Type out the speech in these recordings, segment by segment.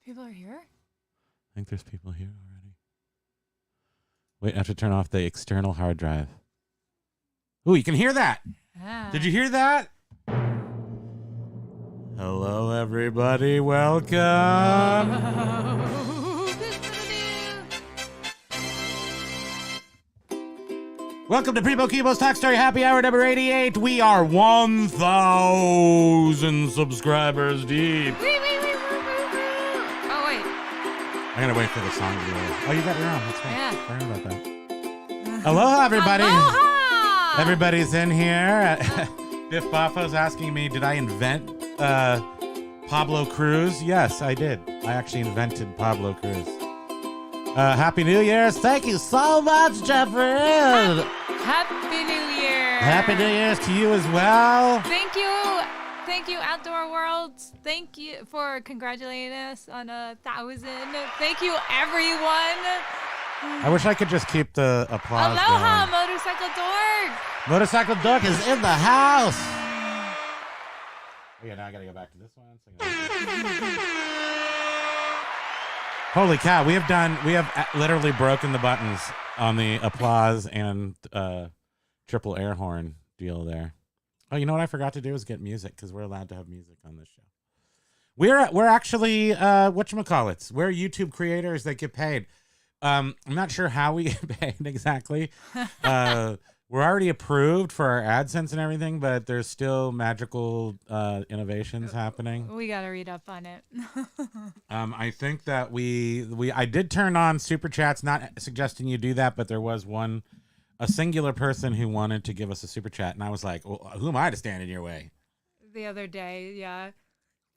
People are here? I think there's people here already. Wait, I have to turn off the external hard drive. Ooh, you can hear that. Did you hear that? Hello, everybody. Welcome. Welcome to Primo Kimo's Talk Story Happy Hour number 88. We are 1,000 subscribers deep. Oh, wait. I gotta wait for the song to be over. Oh, you got your own. That's right. Yeah. Sorry about that. Aloha, everybody. Aloha! Everybody's in here. Biff Baffo's asking me, did I invent Pablo Cruz? Yes, I did. I actually invented Pablo Cruz. Happy New Year's. Thank you so much, Jeffrey. Happy New Year. Happy New Year's to you as well. Thank you. Thank you, Outdoor Worlds. Thank you for congratulating us on 1,000. Thank you, everyone. I wish I could just keep the applause Aloha, going. Motorcycle Dork. Motorcycle Dork is in the house. Oh, yeah, now I got to go back to this one. Holy cow, we have literally broken the buttons on the applause and triple air horn deal there. Oh, you know what I forgot to do is get music, because we're allowed to have music on this show. We're actually whatchamacallits. We're YouTube creators that get paid. I'm not sure how we get paid exactly. We're already approved for our AdSense and everything, but there's still magical innovations happening. We got to read up on it. I think that I did turn on super chats, not suggesting you do that, but there was a singular person who wanted to give us a super chat, and I was like, well, who am I to stand in your way? The other day, yeah.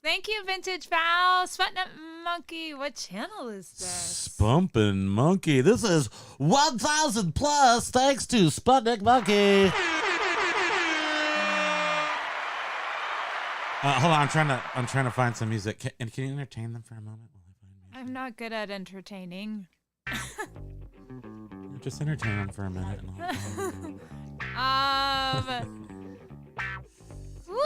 Thank you, Vintage Val. Sputnik Monkey. What channel is this? Spunkin' Monkey. This is 1,000 plus thanks to Sputnik Monkey. Hold on, I'm trying to find some music. Can you entertain them for a moment? I'm not good at entertaining. Just entertain them for a minute. Woo!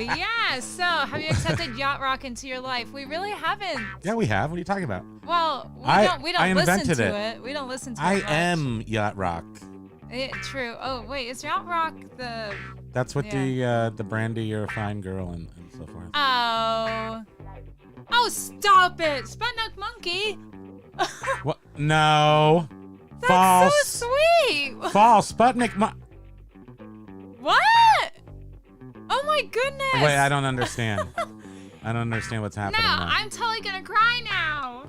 Yeah, so have you accepted Yacht Rock into your life? We really haven't. Yeah, we have. What are you talking about? Well, we don't listen to it. We don't listen to it. I much. am Yacht Rock. True. Oh, wait, is Yacht Rock the... That's what the Brandy, you're a fine girl and so forth. Oh, stop it. Sputnik Monkey. What? No. That's False. so sweet. False. Sputnik What? Oh my goodness. Wait, I don't understand. I don't understand what's happening now. I'm totally gonna cry now.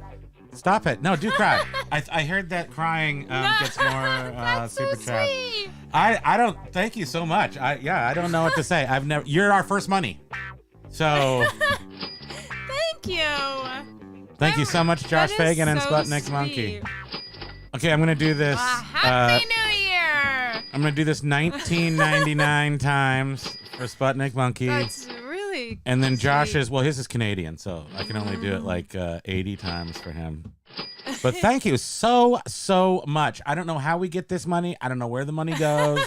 Stop it. No, do cry. I heard that crying gets more That's super so chat. sweet. I don't, thank you so much. I don't know what to say. You're our first money. So Thank you. Thank you so much, Josh Fagan and so Sputnik sweet. Monkey. Okay, I'm gonna do this. Happy New Year. I'm gonna do this 1999 times for Sputnik Monkey. That's really And then sweet. Josh's, well, his is Canadian, so I can only do it like 80 times for him. But thank you so much. I don't know how we get this money. I don't know where the money goes.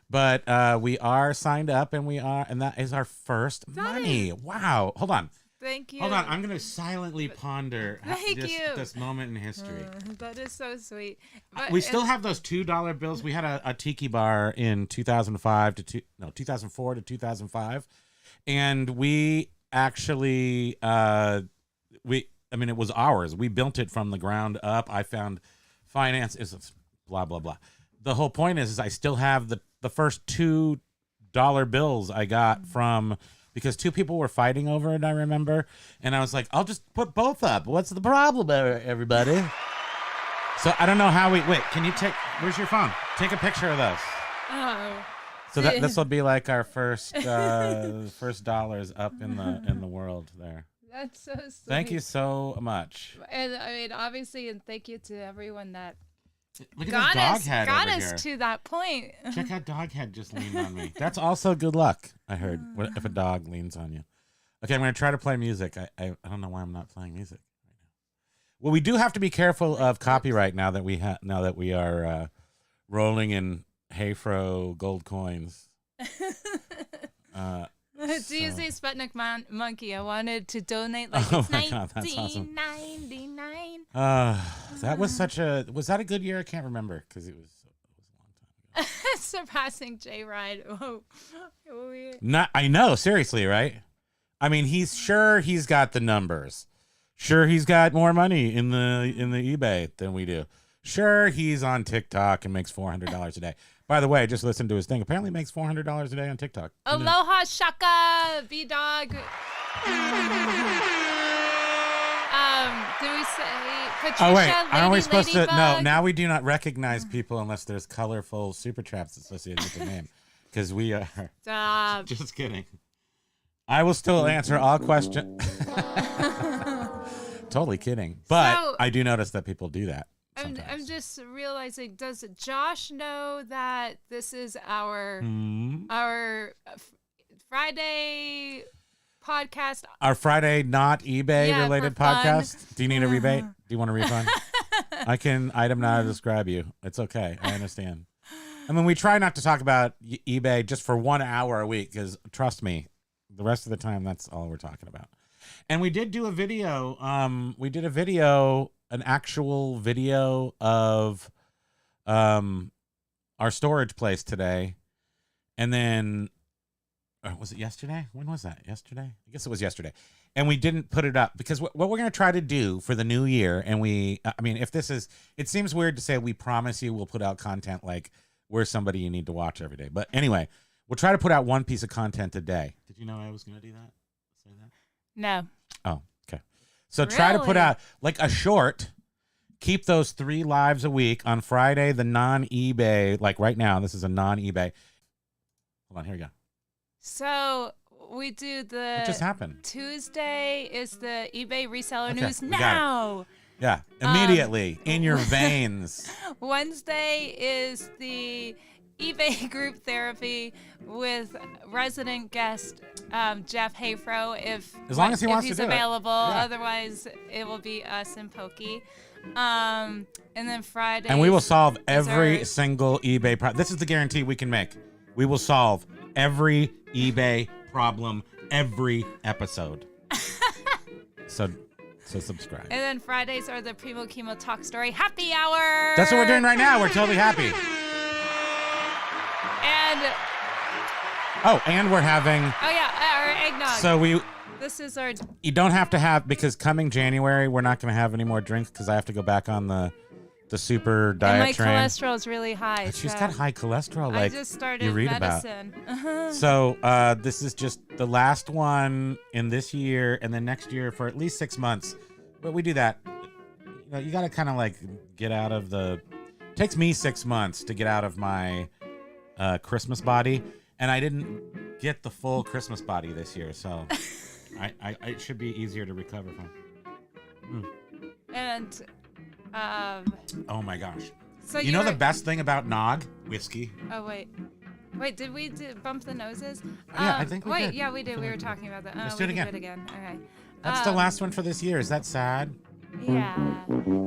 But we are signed up, and that is our first money. Wow. Hold on. Thank you. Hold on. I'm going to silently ponder this moment in history. That is so sweet. We still have those $2 bills. We had a tiki bar in 2004 to 2005. And we actually, it was ours. We built it from the ground up. I found finance is blah, blah, blah. The whole point is I still have the first $2 bills I got from, because two people were fighting over it, I remember. And I was like, I'll just put both up. What's the problem, everybody? So I don't know how can you where's your phone? Take a picture of those. Oh. So this will be like our first dollars up in the world there. That's so sweet. Thank you so much. And I mean, obviously, and thank you to everyone that Look at this dog head got over us here. to that point. Check out Doghead just leaned on me. That's also good luck, I heard, if a dog leans on you. Okay, I'm going to try to play music. I don't know why I'm not playing music right now. Well, we do have to be careful of copyright now that we are rolling in Hayfro gold coins. Do you say Sputnik Monkey? I wanted to donate like Oh it's my God, that's awesome. 1999. That was was that a good year? I can't remember because it was a long time ago. Surpassing J Ride. Whoa. I know, seriously, right? I mean, he's got the numbers. Sure, he's got more money in the eBay than we do. Sure, he's on TikTok and makes $400 a day. By the way, just listen to his thing. Apparently makes $400 a day on TikTok. Aloha Shaka B-Dog. Do we say Patricia? Oh, wait. Aren't we supposed to? Ladybug? No, now we do not recognize people unless there's colorful super traps associated with the name. Because we are. Stop. Just kidding. I will still answer all questions. Totally kidding. But So- I do notice that people do that. I'm just realizing, does Josh know that this is our Friday podcast? Our Friday not eBay related for fun. podcast. Do you need a rebate? Do you want a refund? I can item not to describe you. It's okay. I understand. I mean, we try not to talk about eBay just for 1 hour a week because trust me, the rest of the time that's all we're talking about. And we did do a video. An actual video of our storage place today. And then was it yesterday? When was that? Yesterday? I guess it was yesterday. And we didn't put it up because what we're going to try to do for the new year, and it seems weird to say we promise you we'll put out content like we're somebody you need to watch every day. But anyway, we'll try to put out one piece of content a day. Did you know I was going to do that? Say that? No. Oh, okay. So try to put Really? out like a short. Keep those 3 lives a week on Friday, the non-eBay. Like right now, this is a non-eBay. Hold on, here we go. So we do the. What just happened? Tuesday is the eBay reseller Okay, news we got it. now. Yeah, immediately in your veins. Wednesday is the eBay group therapy with resident guest Jeff Hayfro As long as he wants if he's to do it. available. Yeah. Otherwise, it will be us and Pokey. And then Friday. And we will solve is every our- single eBay problem. This is the guarantee we can make. We will solve every eBay problem every episode. So subscribe. And then Fridays are the Primo Kimo Talk Story Happy Hour. That's what we're doing right now. We're totally happy. And we're having. oh yeah, our eggnog. So this is our. you don't have to have, because coming January we're not going to have any more drinks because I have to go back on the super And diet my train. cholesterol is really high. She's so got high cholesterol, I like just started you read medicine. about. So this is just the last one in this year, and then next year for at least 6 months. But we do that. You got to kind of like get out of the. It takes me 6 months to get out of my Christmas body, and I didn't get the full Christmas body this year, so it should be easier to recover from. And Oh my gosh! so You know you're- the best thing about Nog whiskey? Oh wait, did we bump the noses? Yeah, I think we wait, did. yeah, we did. We were talking about that. Let's Oh, do it we can again. Do it again. Okay. That's the last one for this year. Is that sad? Yeah.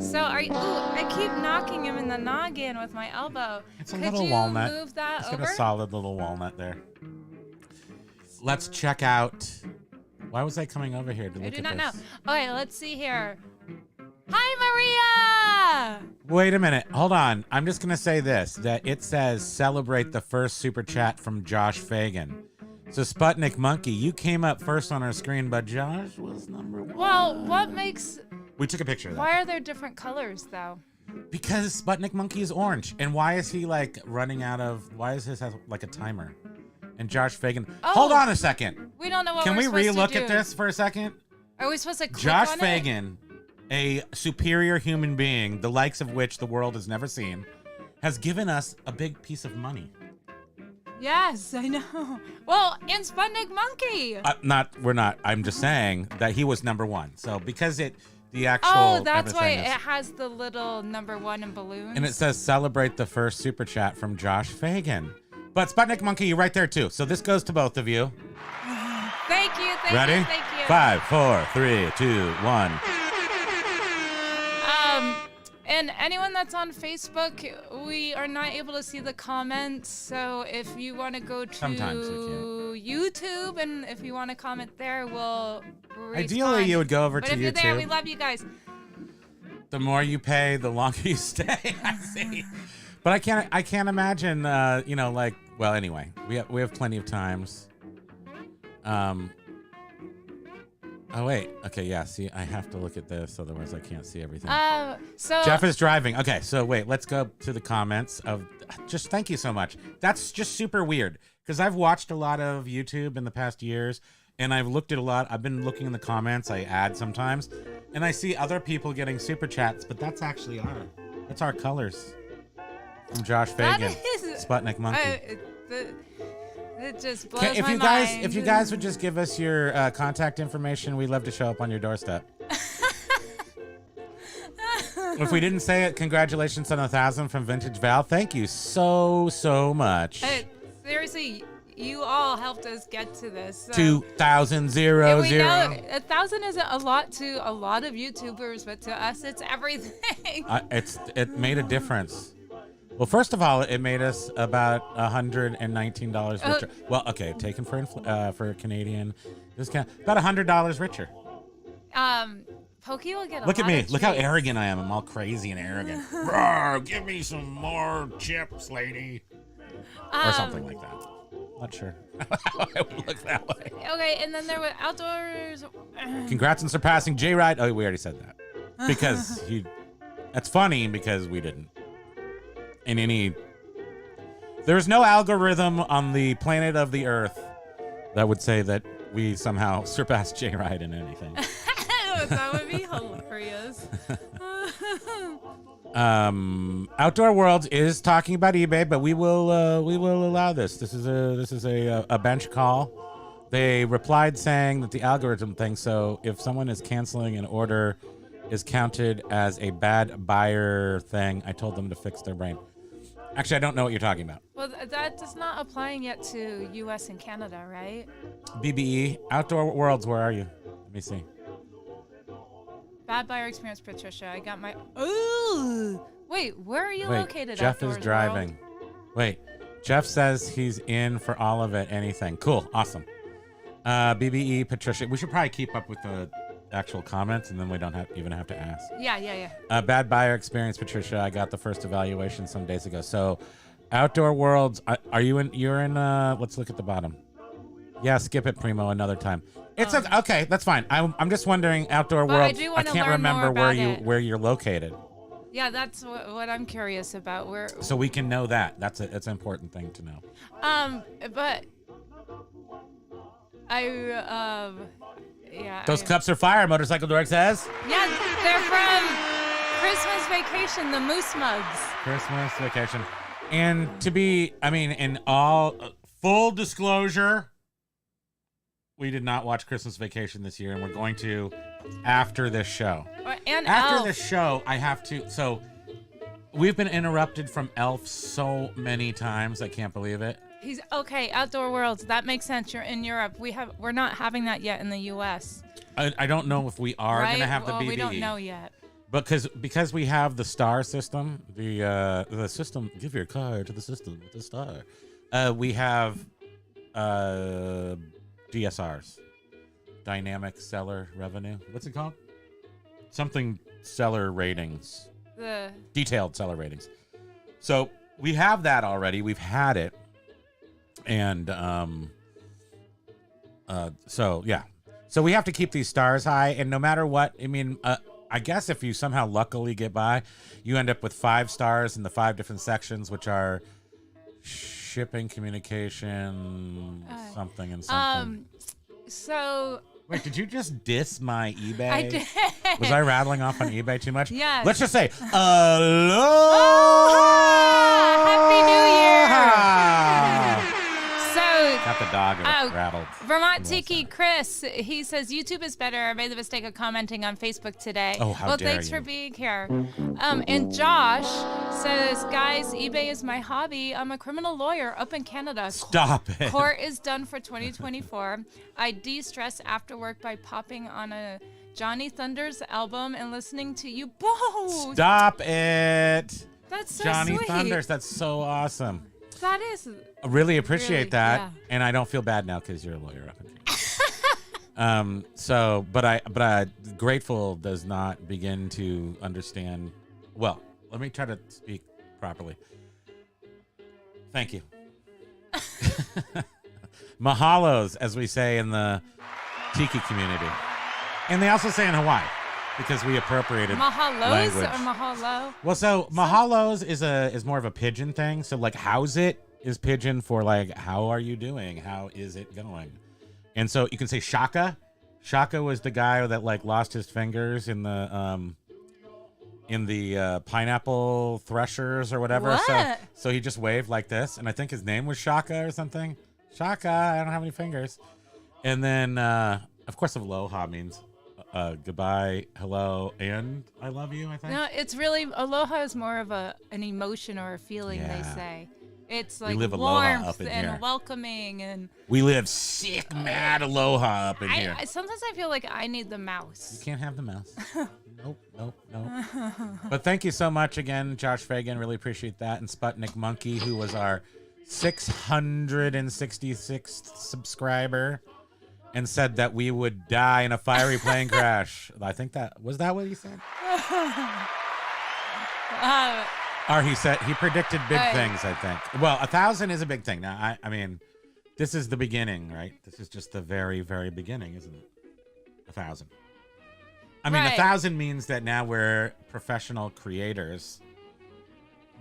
So are you? Ooh, I keep knocking him in the noggin with my elbow. It's a Could little you walnut. Move that It's over. got a solid little walnut there. Let's check out. Why was I coming over here to look I at do not this? know. Okay, let's see here. Hi, Maria. Wait a minute. Hold on. I'm just going to say this, that it says celebrate the first super chat from Josh Fagan. So Sputnik Monkey, you came up first on our screen, but Josh was number 1. Well, what makes? We took a picture of that. Why are there different colors though? Because Sputnik Monkey is orange. And why is he like running out of, why is his have like a timer? And Josh Fagan. Oh. Hold on a second. We don't know what Can we're we supposed to relook at do. this for a second? Are we supposed to click Josh on it? Fagan, a superior human being, the likes of which the world has never seen, has given us a big piece of money. Yes, I know. Well, and Sputnik Monkey. We're not. I'm just saying that he was number 1. So because the actual. Oh, that's why everything it is- has the little number 1 in balloons. And it says celebrate the first super chat from Josh Fagan. But Sputnik Monkey, you're right there too. So this goes to both of you. Thank you, thank Ready? you, thank you. 5, 4, 3, 2, 1. And anyone that's on Facebook, we are not able to see the comments. So if you want to go to Sometimes we YouTube, and if you want to comment there, we'll respond. Ideally, you would go over but to if YouTube. you're there, we love you guys. The more you pay, the longer you stay. I see. But I can't imagine. Well, anyway, we have plenty of times. Oh wait. Okay. Yeah. See, I have to look at this, otherwise I can't see everything. So Jeff is driving. Okay. So wait. Let's go to the comments of. Just thank you so much. That's just super weird because I've watched a lot of YouTube in the past years, and I've looked at a lot. I've been looking in the comments. I add sometimes, and I see other people getting super chats, but that's actually that's our colors from Josh Fagan, Sputnik Monkey. It just blows if my you mind. If you guys would just give us your contact information, we'd love to show up on your doorstep. If we didn't say it, congratulations on 1,000 from Vintage Val. Thank you so much. Seriously, you all helped us get to this. 2,000 0. We know 1,000 isn't a lot to a lot of YouTubers, but to us, it's everything. It made a difference. Well, first of all, it made us about $119 richer. Well, okay, taken for Canadian discount, about $100 richer. Pokey will get a Look at lot me. of Look how treats. arrogant I am. I'm all crazy and arrogant. Roar, give me some more chips, lady. Or something like that. Not sure. I would look that way. Okay, and then there were outdoors. Congrats on surpassing J-Ride. Oh, we already said that. Because that's funny because we didn't. There's no algorithm on the planet of the Earth that would say that we somehow surpassed J-Ride in anything. That would be hilarious. Outdoor Worlds is talking about eBay, but we will allow this. This is a bench call. They replied saying that the algorithm thinks so. If someone is canceling an order, is counted as a bad buyer thing. I told them to fix their brain. Actually, I don't know what you're talking about. Well, that is not applying yet to U.S. and Canada, right? BBE, Outdoor Worlds, where are you? Let me see. Bad buyer experience, Patricia. I got my... Ooh! Wait, where are you located? Jeff is driving. World? Wait, Jeff says he's in for all of it, anything. Cool, awesome. BBE, Patricia. We should probably keep up with the actual comments, and then we don't even have to ask. Yeah. Bad buyer experience, Patricia. I got the first evaluation some days ago. So, Outdoor Worlds, are you in? You're in. Let's look at the bottom. Yeah, skip it, Primo. Another time. It's okay. That's fine. I'm just wondering, Outdoor Worlds. I can't remember where you're located. Yeah, that's what I'm curious about. So we can know that. That's an important thing to know. But yeah. Those cups are fire, Motorcycle Dork says. Yeah, they're from Christmas Vacation, the Moose Mugs. Christmas Vacation. And in all full disclosure, we did not watch Christmas Vacation this year, and we're going to after this show. After this show, I have to. So we've been interrupted from Elf so many times. I can't believe it. He's okay. Outdoor Worlds. That makes sense. You're in Europe. We're not having that yet in the U.S. I don't know if we are going to have the BBE. We don't know yet. Because we have the star system, the system. Give your car to the system with the star. We have DSRs, dynamic seller revenue. What's it called? Something seller ratings. Detailed seller ratings. So we have that already. We've had it. And so we have to keep these stars high, and no matter what, I guess if you somehow luckily get by, you end up with 5 stars in the 5 different sections, which are shipping, communication, something and something. So wait, did you just diss my eBay? I did. Was I rattling off on eBay too much? Yes. Let's just say aloha! Happy New Year! So Got the dog rattled. Vermont Tiki Chris, he says YouTube is better. I made the mistake of commenting on Facebook today. Oh, how dare thanks you. for being here. And Josh says, guys, eBay is my hobby. I'm a criminal lawyer up in Canada. Stop it. Court is done for 2024. I de-stress after work by popping on a Johnny Thunders album and listening to you both. Stop it. That's so Johnny sweet. Thunders, that's so awesome. That is. I really appreciate really, that, yeah. and I don't feel bad now because you're a lawyer up in here. But I grateful does not begin to understand. Well, let me try to speak properly. Thank you. Mahalos, as we say in the Tiki community. And they also say in Hawaii, because we appropriated Mahalos language. or mahalo? Well, so mahalos is more of a pigeon thing. So like how's it is pigeon for like how are you doing? How is it going? And so you can say shaka. Shaka was the guy that like lost his fingers in the pineapple threshers or whatever. What? So he just waved like this, and I think his name was Shaka or something. Shaka, I don't have any fingers. And then of course aloha means goodbye, hello, and I love you, I think. No, it's really aloha is more of an emotion or a feeling. Yeah. They say it's like live aloha warmth up in and here. welcoming and. We live sick, mad aloha up in here. Sometimes I feel like I need the mouse. You can't have the mouse. Nope. But thank you so much again, Josh Fagan. Really appreciate that. And Sputnik Monkey, who was our 666th subscriber and said that we would die in a fiery plane crash. I think that was that what he said? Or he said he predicted big things, I think. Well, 1,000 is a big thing. Now, I mean, this is the beginning, right? This is just the very, very beginning, isn't it? 1,000. I mean, 1,000 means that now we're professional creators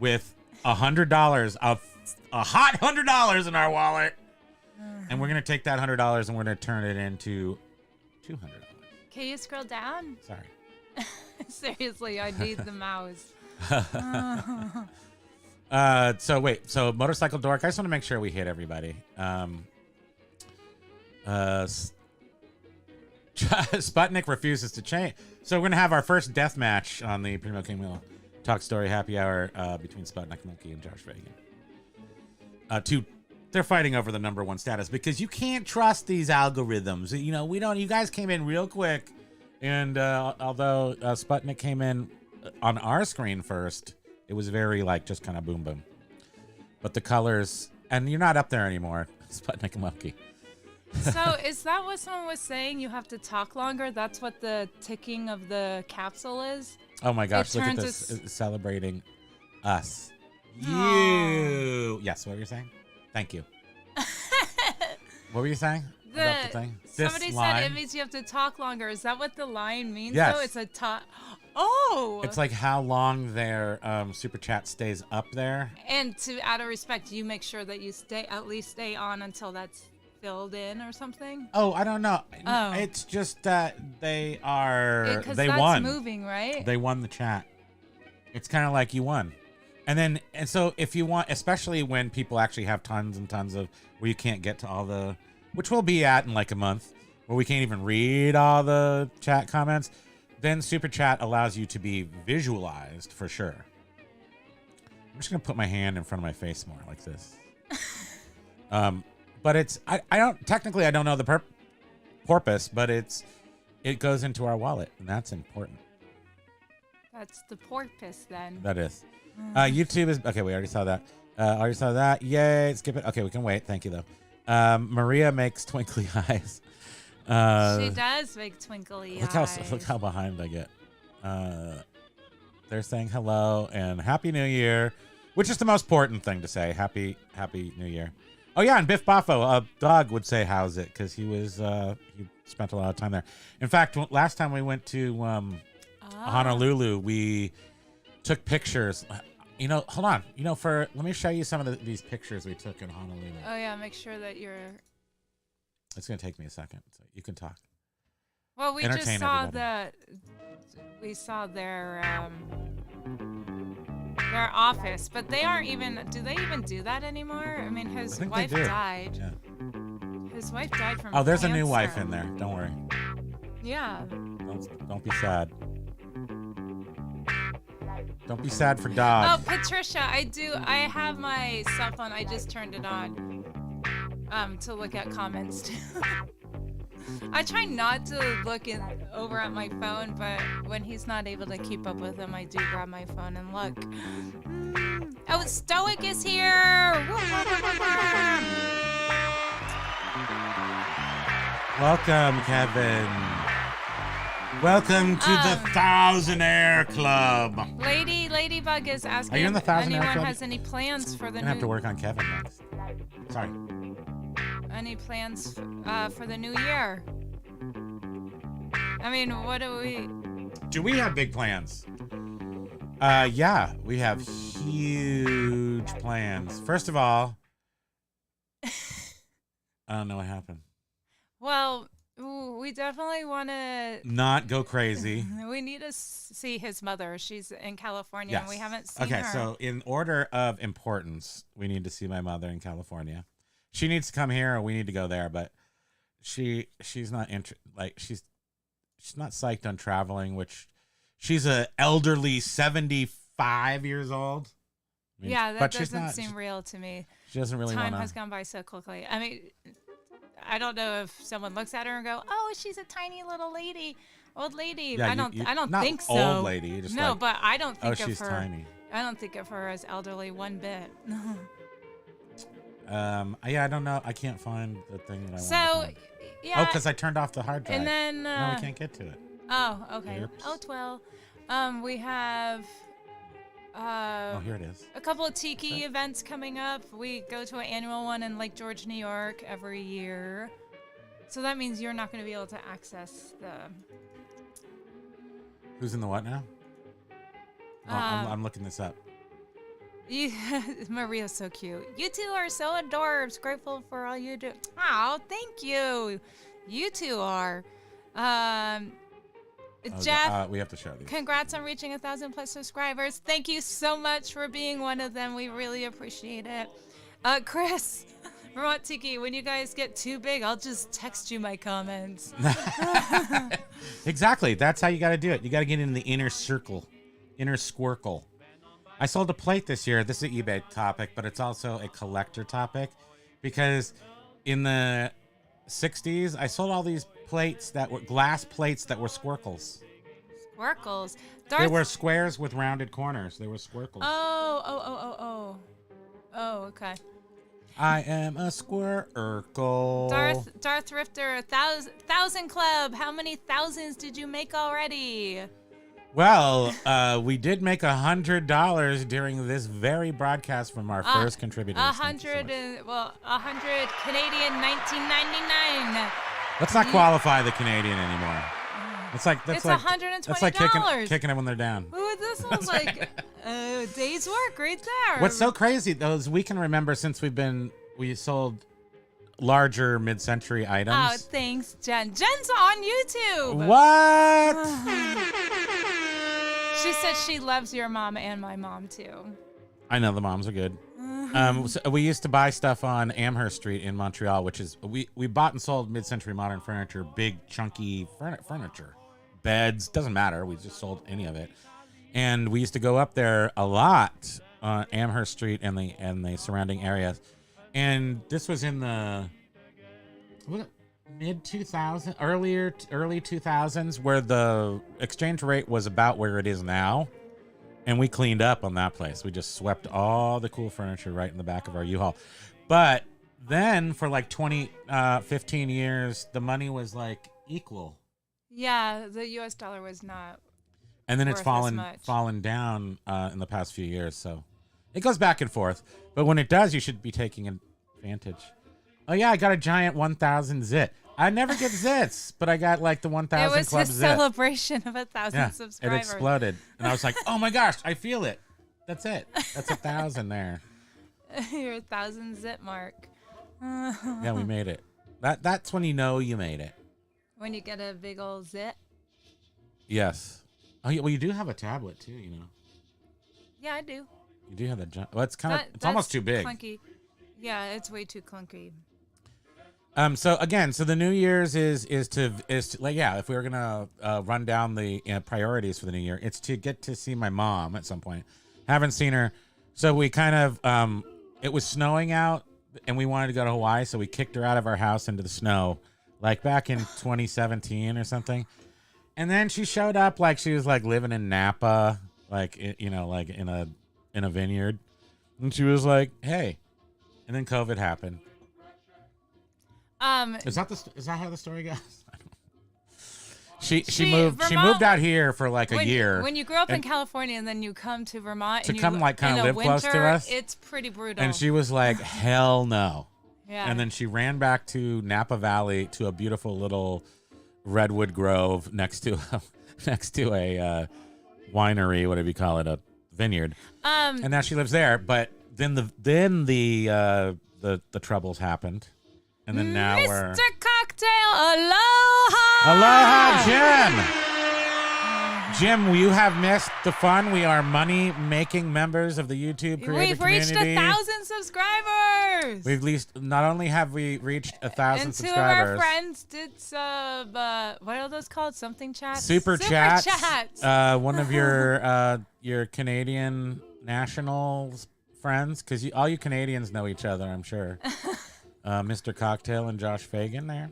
with $100, a hot $100 in our wallet, and we're gonna take that $100 and we're gonna turn it into $200. Can you scroll down? Sorry. Seriously, I need the mouse. So Motorcycle Dork, I just want to make sure we hit everybody. Sputnik refuses to change. So we're going to have our first death match on the Primo Kimo Talk Story Happy Hour between Sputnik Monkey and Josh Fagan. They're fighting over the #1 status because you can't trust these algorithms. You know, you guys came in real quick. And although Sputnik came in on our screen first, it was very like just kind of boom, boom. But the colors, and you're not up there anymore, Sputnik and Monkey. So is that what someone was saying? You have to talk longer? That's what the ticking of the capsule is? Oh my gosh, look at this. It's celebrating us. You. Yes, what were you saying? Thank you. What were you saying about the thing? Somebody said it means you have to talk longer. Is that what the line means? Yes. Though? It's a talk. Oh. It's like how long their super chat stays up there. And out of respect, you make sure that you at least stay on until that's filled in or something? Oh, I don't know. Oh. It's just that they won. That's moving, right? They won the chat. It's kind of like you won. And so if you want, especially when people actually have tons and tons of where you can't get to all the, which we'll be at in like a month, where we can't even read all the chat comments, then Super Chat allows you to be visualized for sure. I'm just going to put my hand in front of my face more like this. But it's, I don't know the purpose, but it goes into our wallet, and that's important. That's the porpoise then. That is. YouTube is, okay, we already saw that. Yay, skip it. Okay, we can wait. Thank you, though. Maria makes twinkly eyes. She does make twinkly eyes. Look how behind I get. They're saying hello and Happy New Year, which is the most important thing to say. Happy New Year. Oh yeah, and Biff Boffo, Doug would say how's it, because he spent a lot of time there. In fact, last time we went to Honolulu, we took pictures. Hold on. Let me show you some of these pictures we took in Honolulu. Oh yeah, make sure that you're. It's gonna take me a second, so you can talk. Well, we just saw everybody. we saw their office, but they aren't even. Do they even do that anymore? I mean, his wife died. Yeah. His wife died from. Oh, there's cancer. a new wife in there. Don't worry. Yeah. Don't be sad. Don't be sad for Dog. Oh, Patricia, I have my cell phone. I just turned it on to look at comments too. I try not to look over at my phone, but when he's not able to keep up with him, I do grab my phone and look. Oh, Stoic is here! Welcome, Kevin. Welcome to the Thousandaire Club. Ladybug is asking Are you in the if Thousandaire anyone Club? has any plans for the I'm gonna have to work on Kevin next. Sorry. Any plans for the new year? I mean, what do we... Do we have big plans? Yeah, we have huge plans. First of all, I don't know what happened. Well, we definitely want to... Not go crazy. We need to see his mother. She's in California, Yes. and we haven't seen her. Okay, so in order of importance, we need to see my mother in California. She needs to come here, or we need to go there. But she's not she's not psyched on traveling. Which she's a elderly 75 years old. I mean, yeah, that but she's doesn't not, seem real to me. She doesn't really want Time to. has gone by so quickly. I mean, I don't know if someone looks at her and go, "Oh, she's a tiny little lady, old lady." Yeah, I don't not think so. Old lady, just no, like, but I don't think of she's her. tiny. I don't think of her as elderly one bit. Yeah, I don't know. I can't find the thing that I want. So, yeah. Oh, because I turned off the hard drive. And then no, we can't get to it. Oh, okay. Oops. Oh, well. We have Oh, here it is. a couple of tiki events coming up. We go to an annual one in Lake George, New York every year. So that means you're not going to be able to access the... Who's in the what now? Oh, I'm looking this up. Maria's so cute. You two are so adorbs. Grateful for all you do. Oh, thank you. You two are. Jeff, we have to show these. congrats on reaching 1,000+ subscribers. Thank you so much for being one of them. We really appreciate it. Chris, Vermont Tiki, when you guys get too big, I'll just text you my comments. Exactly. That's how you got to do it. You got to get in the inner circle, inner squircle. I sold a plate this year. This is an eBay topic, but it's also a collector topic because in the 60s, I sold all these plates that were glass plates that were squircles. Squircles. They were squares with rounded corners. They were squircles. Oh, okay. I am a squircle. Darth Rifter, 1,000 Club. How many thousands did you make already? Well, we did make $100 during this very broadcast from our first contributors. 100 Canadian 1999. Let's not qualify the Canadian anymore. It's $120. That's like kicking them when they're down. Ooh, this sounds like a day's work right there. What's so crazy though is we can remember since we sold larger mid-century items. Oh, thanks, Jen. Jen's on YouTube. What? She said she loves your mom and my mom too. I know the moms are good. So we used to buy stuff on Amherst Street in Montreal, which is we bought and sold mid-century modern furniture, big chunky furniture, beds, doesn't matter. We just sold any of it, and we used to go up there a lot on Amherst Street and the surrounding areas. And this was in the mid 2000s, early 2000s, where the exchange rate was about where it is now. And we cleaned up on that place. We just swept all the cool furniture right in the back of our U-Haul. But then for like 15 years, the money was like equal. Yeah, the U.S. dollar was not. And then it's fallen down in the past few years. So it goes back and forth. But when it does, you should be taking advantage. Oh, yeah, I got a giant 1,000 zit. I never get zits, but I got like the 1,000 Club zit. It was a celebration of 1,000 subscribers. It exploded. And I was like, oh my gosh, I feel it. That's it. That's 1,000 there. Your 1,000 zit mark. Yeah, we made it. That's when you know you made it. When you get a big old zit? Yes. Oh, yeah, well, you do have a tablet too, you know. Yeah, I do. You do have that. Well, it's it's almost too big. Clunky. Yeah, it's way too clunky. So again, the New Year's is to like, yeah, if we were gonna run down the priorities for the New Year, it's to get to see my mom at some point. Haven't seen her, so we kind of it was snowing out and we wanted to go to Hawaii, so we kicked her out of our house into the snow like back in 2017 or something. And then she showed up like she was like living in Napa, like like in a vineyard. And she was like, "Hey," and then COVID happened. Is that how the story goes? She moved out here for like a year. When you grow up in California and then you come to Vermont to come like kind of live close to us, it's pretty brutal. And she was like, "Hell no." Yeah. And then she ran back to Napa Valley to a beautiful little redwood grove next to a winery, whatever you call it, a vineyard. And now she lives there. But then the troubles happened. And then now we're Mr. Cocktail, aloha! Aloha, Jim! Jim, you have missed the fun. We are money-making members of the YouTube creative community. We've reached 1,000 subscribers! We've least not only have we reached 1,000 subscribers. And two of our friends did sub, what are those called? Something chats? Super chats. Chats. One of your Canadian nationals friends, because all you Canadians know each other, I'm sure. Mr. Cocktail and Josh Fagan there.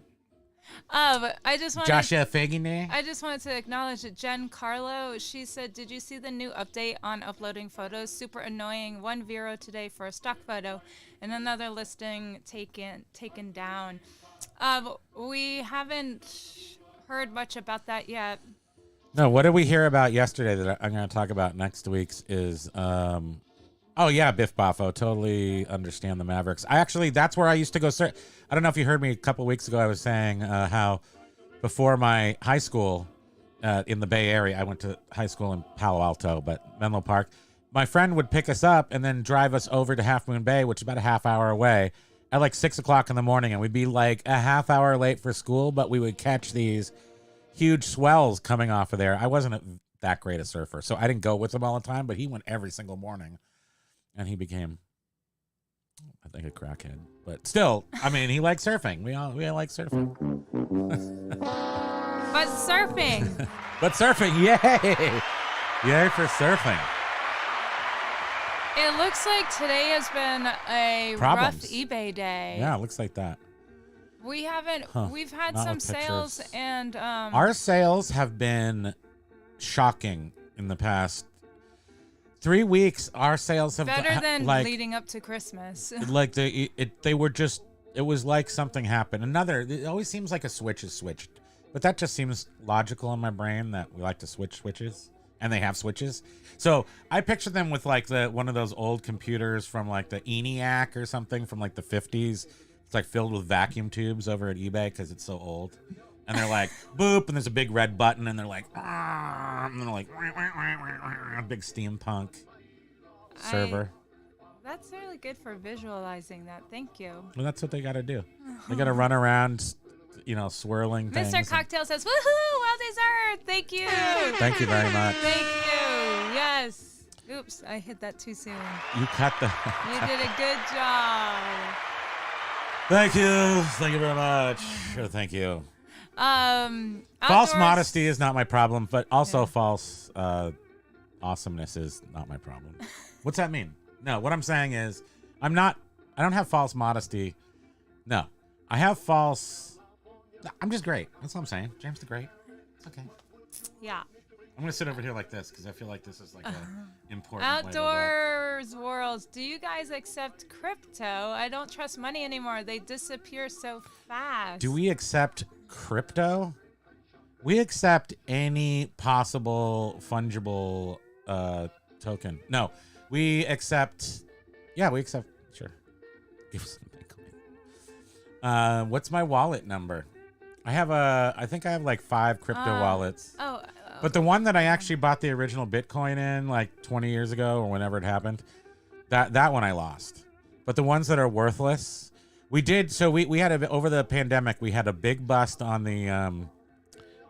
I just wanted Josh Fagan there. I just wanted to acknowledge that Jen Carlo, she said, "Did you see the new update on uploading photos? Super annoying. One Vero today for a stock photo and another listing taken down." We haven't heard much about that yet. No, what did we hear about yesterday that I'm going to talk about next week's is oh, yeah, Biff Boffo. Totally understand the Mavericks. That's where I used to go surf. I don't know if you heard me a couple weeks ago. I was saying how before my high school in the Bay Area, I went to high school in Palo Alto, but Menlo Park, my friend would pick us up and then drive us over to Half Moon Bay, which is about a half hour away, at like 6 o'clock in the morning. And we'd be like a half hour late for school, but we would catch these huge swells coming off of there. I wasn't that great a surfer, so I didn't go with him all the time, but he went every single morning. And he became, I think, a crackhead. But still, I mean, he likes surfing. We all like surfing. But surfing. But surfing, yay! Yay for surfing. It looks like today has been a rough eBay day. Yeah, it looks like that. We haven't, we've had some sales and... Our sales have been shocking in the past 3 weeks. Our sales have better than leading up to Christmas. Like they were just, it was like something happened. It always seems like a switch is switched, but that just seems logical in my brain that we like to switch switches, and they have switches. So I picture them with like one of those old computers from like the ENIAC or something from like the 50s. It's like filled with vacuum tubes over at eBay because it's so old. And they're like, boop, and there's a big red button, and they're like, and they're like, a big steampunk server. That's really good for visualizing that. Thank you. Well, that's what they got to do. They got to run around, swirling things. Mr. Cocktail says, woohoo, well deserved. Thank you. Thank you very much. Thank you. Yes. Oops, I hit that too soon. You cut the... You did a good job. Thank you. Thank you very much. Thank you. False modesty is not my problem, but also false awesomeness is not my problem. What's that mean? No, what I'm saying is I don't have false modesty. No, I have I'm just great. That's what I'm saying. James the Great. It's okay. Yeah. I'm going to sit over here like this because I feel like this is like an important Outdoors worlds. Do you guys accept crypto? I don't trust money anymore. They disappear so fast. Do we accept crypto? We accept any possible fungible token. No, we accept. Yeah, we accept. Sure. Give us some Bitcoin. What's my wallet number? I think I have like 5 crypto wallets. But the one that I actually bought the original Bitcoin in like 20 years ago or whenever it happened, that one I lost. But the ones that are worthless, we did. So we had over the pandemic, we had a big bust on the,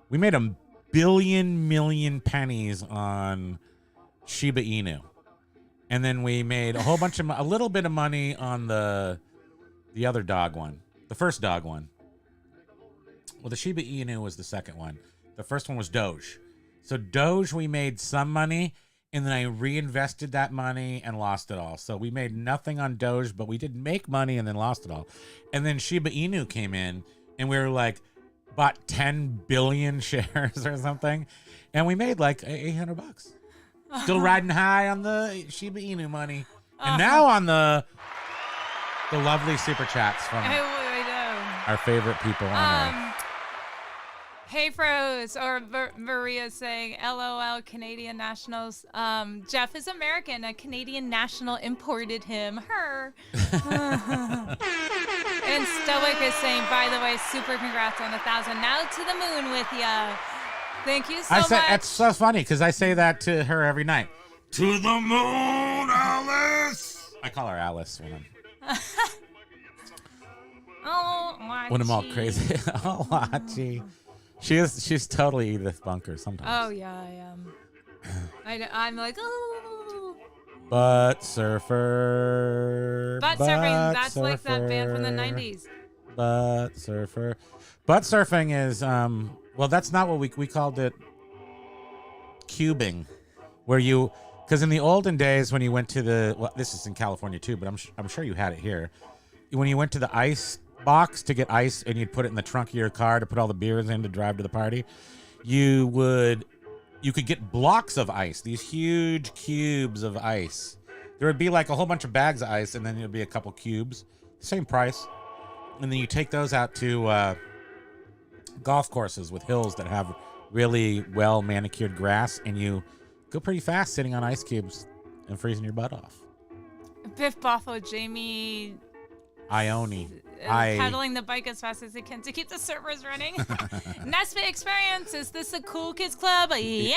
we made $1 billion pennies on Shiba Inu. And then we made a little bit of money on the other dog one, the first dog one. Well, the Shiba Inu was the second one. The first one was Doge. So Doge, we made some money, and then I reinvested that money and lost it all. So we made nothing on Doge, but we did make money and then lost it all. And then Shiba Inu came in, and we were like bought 10 billion shares or something, and we made like $800. Still riding high on the Shiba Inu money, and now on the lovely super chats from our favorite people on Earth. Hey Froze, or Maria saying, LOL, Canadian nationals. Jeff is American. A Canadian national imported him. Her. And Stoic is saying, by the way, super congrats on 1,000. Now to the moon with ya. Thank you so much. It's so funny because I say that to her every night. To the moon, Alice. I call her Alice when I'm all crazy. Oh, Wachi. She's totally Edith Bunker sometimes. Oh yeah, I am. I'm like, oh. Butt surfer. Butt surfing. That's like that band from the 90s. Butt surfer. Butt surfing is well, that's not what we called it. Cubing, where you, because in the olden days when you went to this is in California too, but I'm sure you had it here. When you went to the ice box to get ice and you'd put it in the trunk of your car to put all the beers in to drive to the party, you could get blocks of ice, these huge cubes of ice. There would be like a whole bunch of bags of ice, and then there'd be a couple cubes, same price. And then you take those out to golf courses with hills that have really well manicured grass, and you go pretty fast sitting on ice cubes and freezing your butt off. Biff Boffo, Jamie Ione. pedaling the bike as fast as they can to keep the servers running. Nesby Experience, is this a cool kids club? Yeah, it is.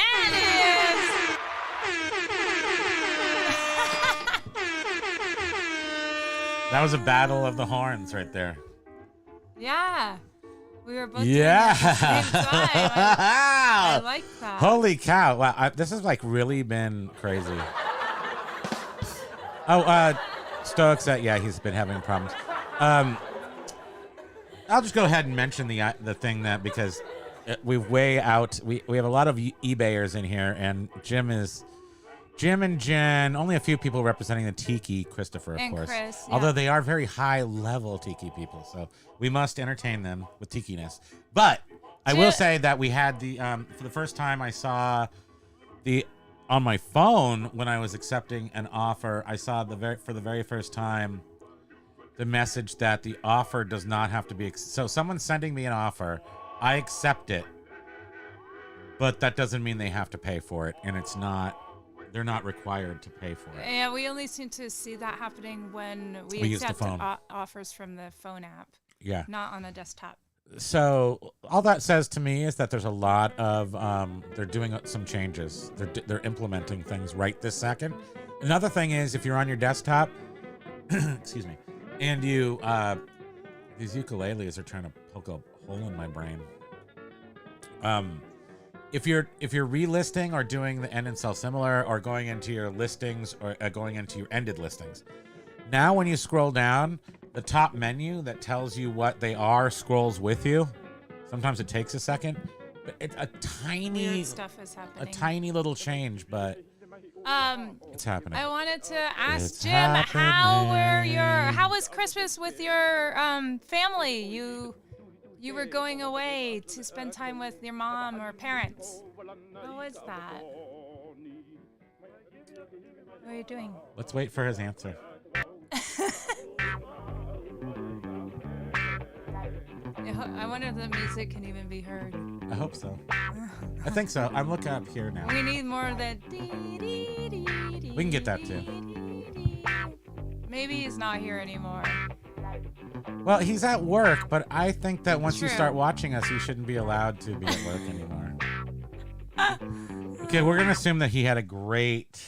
That was a battle of the horns right there. Yeah. We were both doing it at the same time. I like that. Holy cow. Wow, this has like really been crazy. Stoic said, yeah, he's been having problems. I'll just go ahead and mention the thing that, because we've way out. We have a lot of eBayers in here, and Jim and Jen, only a few people representing the Tiki, Christopher, of course. Chris, yeah. Although they are very high-level Tiki people, so we must entertain them with Tiki-ness. But I will say that we had for the first time I saw on my phone when I was accepting an offer, I saw for the very first time the message that the offer does not have to be. So someone's sending me an offer, I accept it, but that doesn't mean they have to pay for it, and they're not required to pay for it. Yeah, we only seem to see that happening when we accept offers from the phone app. Yeah. Not on a desktop. So all that says to me is that there's a lot of they're doing some changes. They're implementing things right this second. Another thing is, if you're on your desktop, excuse me, and you these ukuleles are trying to poke a hole in my brain. If you're relisting or doing the end and sell similar, or going into your listings, or going into your ended listings, now when you scroll down, the top menu that tells you what they are scrolls with you. Sometimes it takes a second, but it's a tiny weird stuff is happening. A tiny little change, but it's happening. I wanted to ask Jim, how was Christmas with your family? You were going away to spend time with your mom or parents. How was that? What are you doing? Let's wait for his answer. I wonder if the music can even be heard. I hope so. I think so. I'm looking up here now. We need more of that. We can get that too. Maybe he's not here anymore. Well, he's at work, but I think that once you start watching us, you shouldn't be allowed to be at work anymore. Okay, we're going to assume that he had a great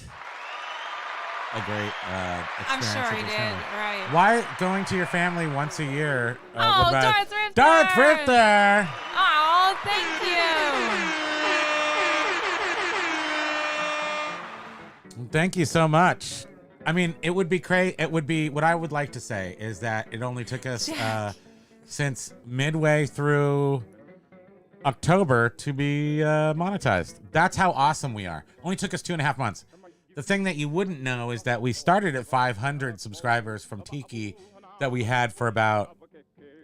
experience. I'm sure he did, right. Why going to your family once a year? Darth Rifter! Darth Rifter! Oh, thank you! Thank you so much. I mean, it would be crazy. It would be, what I would like to say is that it only took us since midway through October to be monetized. That's how awesome we are. Only took us 2.5 months. The thing that you wouldn't know is that we started at 500 subscribers from Tiki that we had for about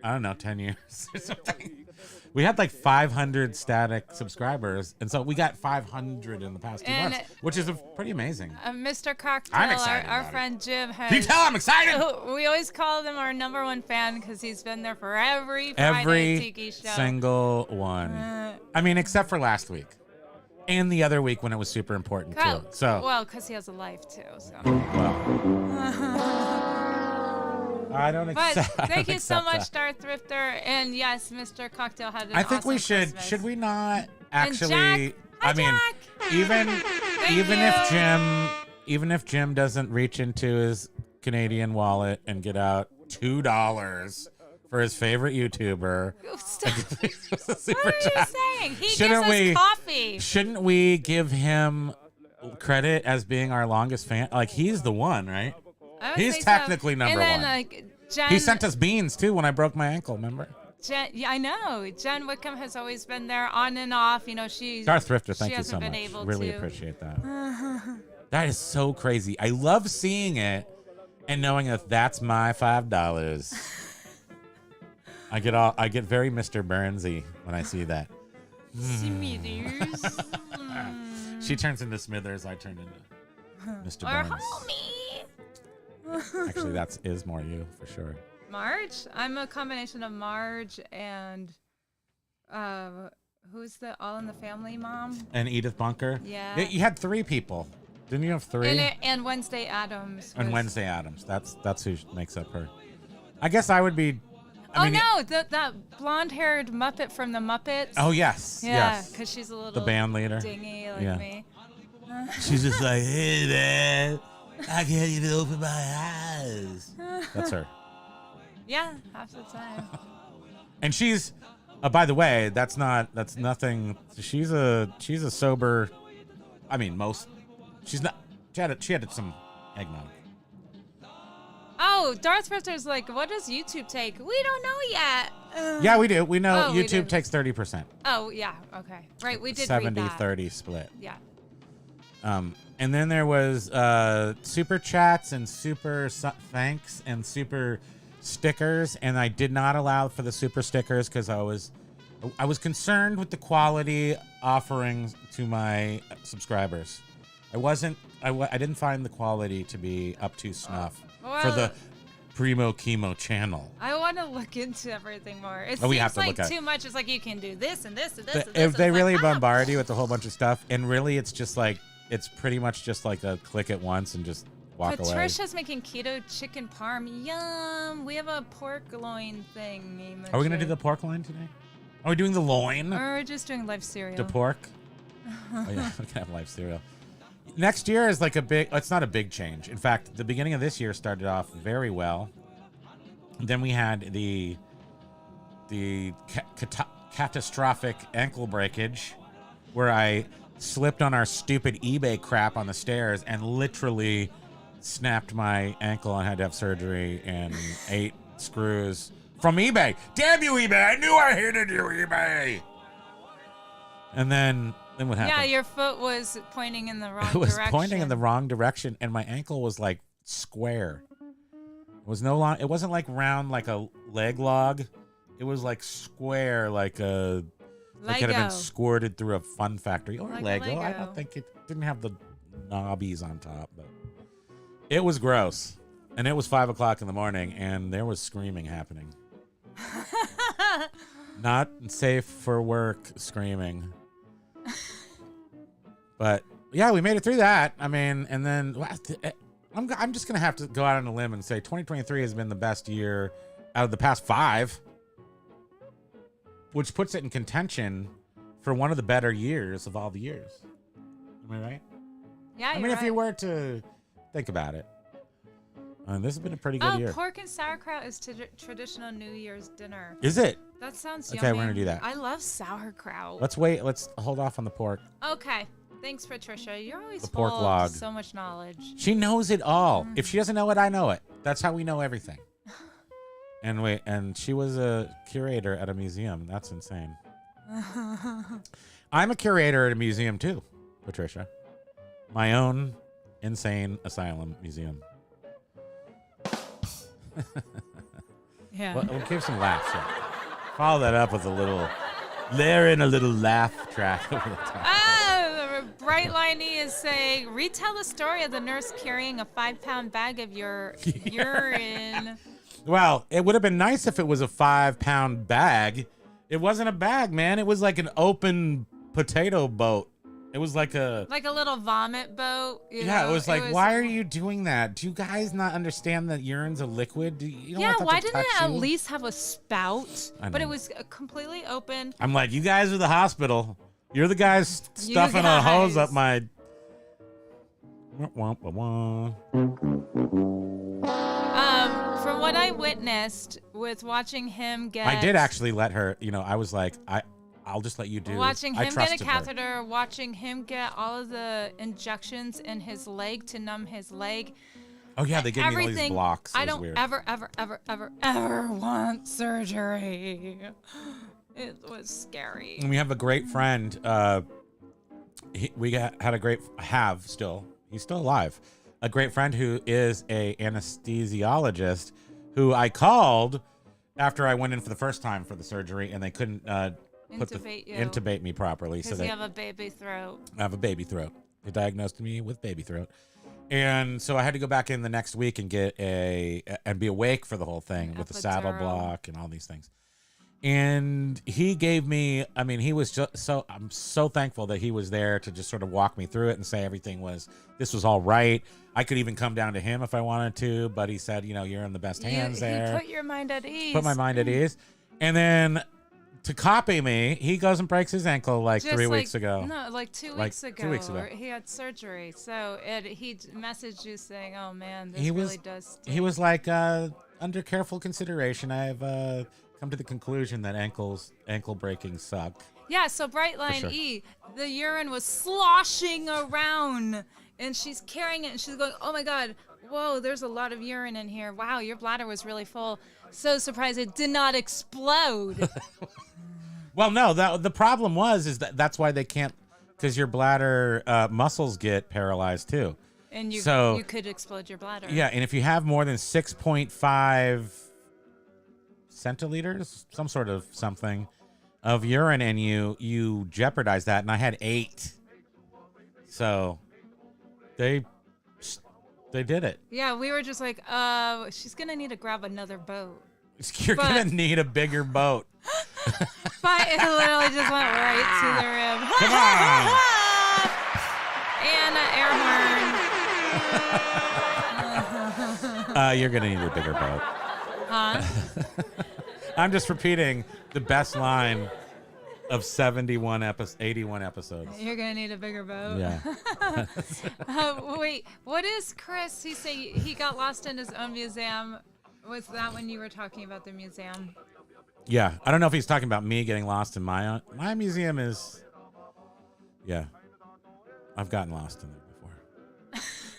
I don't know, 10 years or something. We had like 500 static subscribers, and so we got 500 in the past 2 months, which is pretty amazing. Mr. Cocktail, I'm excited our about friend Jim has. Can you tell I'm excited? We always call him our #1 fan because he's been there for every Friday Tiki show. Single one. I mean, except for last week. And the other week when it was super important too. So well, because he has a life too. So. I don't accept. But thank you so much, Darth Thrifter, and yes, Mr. Cocktail had an I think awesome we should. Christmas. Should we not actually? Jack, hi, I mean, Jack. even if Jim doesn't reach into his Canadian wallet and get out $2 for his favorite YouTuber. Stop. What are you saying? He gives us coffee. Shouldn't we give him credit as being our longest fan? Like, he's the one, right? He's technically number one. Like, Jen, he sent us beans too when I broke my ankle. Remember? Yeah, I know. Jen Wickham has always been there, on and off. You know, Darth Thrifter, thank you so been much. Able really to. Appreciate that. That is so crazy. I love seeing it and knowing that that's my $5. I get very Mr. Burnsy when I see that. Smithers. She turns into Smithers. I turn into Mr. Or Burns. homie. Actually, that is more you for sure. Marge? I'm a combination of Marge and who's the All in the Family mom? And Edith Bunker. Yeah. You had 3 people. Didn't you have 3? And Wednesday Addams. And Wednesday Addams. That's who makes up her. I guess I would be. I mean, that blonde-haired Muppet from the Muppets. Oh yes. Yeah, yes. because she's a little the band leader. dingy like me. She's just like, hey man, I can't even open my eyes. That's her. Yeah, half the time. And she's, by the way, that's nothing. She's a sober. I mean, she's not. She had some eggnog. Oh, Darth Thrifter's like, what does YouTube take? We don't know yet. Yeah, we do. We know we YouTube do. takes 30%. Oh, yeah. Okay. Right. We did read that. 70-30 split. Yeah. And then there was super chats and super thanks and super stickers, and I did not allow for the super stickers because I was concerned with the quality offerings to my subscribers. I didn't find the quality to be up to snuff for the Primo Kimo channel. I want to look into everything more. It we seems have to like look at too much. It's like you can do this and this and this. If they really bombard you with a whole bunch of stuff, and really it's just like, it's pretty much just like a click it once and just walk away. Patricia's making keto chicken parm. Yum. We have a pork loin thing. Are we going to do the pork loin today? Are we doing the loin? Or are we just doing live cereal? The pork? Oh yeah, we can have live cereal. Next year is like it's not a big change. In fact, the beginning of this year started off very well. Then we had the catastrophic ankle breakage where I slipped on our stupid eBay crap on the stairs and literally snapped my ankle and had to have surgery and 8 screws from eBay. Damn you, eBay! I knew I hated you, eBay! And then what happened? Yeah, your foot was pointing in the wrong direction. It was pointing in the wrong direction, and my ankle was like square. It was no long. It wasn't like round like a leg log. It was like square, like a like it had been squirted through a Fun Factory or like Lego. I don't think it didn't have the knobbies on top, but it was gross. And it was 5 o'clock in the morning, and there was screaming happening. Not safe for work screaming. But yeah, we made it through that. I mean, and then I'm just gonna have to go out on a limb and say 2023 has been the best year out of the past 5, which puts it in contention for one of the better years of all the years. Am I right? Yeah, I mean, if you were to think about it, this has been a pretty good year. Pork and sauerkraut is traditional New Year's dinner. Is it? That sounds okay. yummy. We're gonna do that. I love sauerkraut. Let's wait. Let's hold off on the pork. Okay. Thanks, Patricia. You're always the pork full log. of so much knowledge. She knows it all. If she doesn't know it, I know it. That's how we know everything. And she was a curator at a museum. That's insane. I'm a curator at a museum too, Patricia. My own insane asylum museum. Yeah. We'll give some laughs. Yeah. Follow that up with a little, layer in a little laugh track over the top. Brightline E is saying, retell the story of the nurse carrying a 5-pound bag of your urine. Well, it would have been nice if it was a 5-pound bag. It wasn't a bag, man. It was like an open potato boat. It was like a little vomit boat. It was like, why are you doing that? Do you guys not understand that urine's a liquid? You don't want that why to didn't touch it at you? least have a spout? I But know. it was completely open. I'm like, you guys are the hospital. You're the guys stuffing a hose up my. From what I witnessed with watching him get, I did actually let her. I was like, I'll just let you do. Watching I him get a trusted her. catheter, watching him get all of the injections in his leg to numb his leg. Oh yeah, they gave me all these blocks. It I was don't weird. ever want surgery. It was scary. And we have a great friend. He's still alive. A great friend who is a anesthesiologist who I called after I went in for the first time for the surgery, and they couldn't intubate me properly. Because you have a baby throat. I have a baby throat. They diagnosed me with baby throat. And so I had to go back in the next week and be awake for the whole thing with the saddle block and all these things. And he gave me, he was just I'm so thankful that he was there to just sort of walk me through it and say this was all right. I could even come down to him if I wanted to, but he said, you're in the best hands there. He put your mind at ease. Put my mind at ease. And then to copy me, he goes and breaks his ankle just 3 weeks ago. No, like 2 weeks ago. 2 weeks ago. He had surgery. So he messaged you saying, oh man, this does stink. He was like, under careful consideration, I've come to the conclusion that ankle breaking suck. Yeah, so Brightline sure. E, the urine was sloshing around, and she's carrying it, and she's going, oh my God, whoa, there's a lot of urine in here. Wow, your bladder was really full. So surprised it did not explode. Well, no, the problem is that's why they can't, because your bladder muscles get paralyzed too. And you could explode your bladder. Yeah, and if you have more than 6.5 centiliters, some sort of something, of urine in you jeopardize that. And I had 8. So they did it. Yeah, we were just like, she's going to need to grab another boat. You're going to need a bigger boat. But it literally just went right to the rim. Come on. And an air horn. You're going to need a bigger boat. Huh? I'm just repeating the best line of 81 episodes. You're going to need a bigger boat. Yeah. Wait, what is Chris? He say he got lost in his own museum. Was that when you were talking about the museum? Yeah. I don't know if he's talking about me getting lost in my museum is. Yeah. I've gotten lost in there before.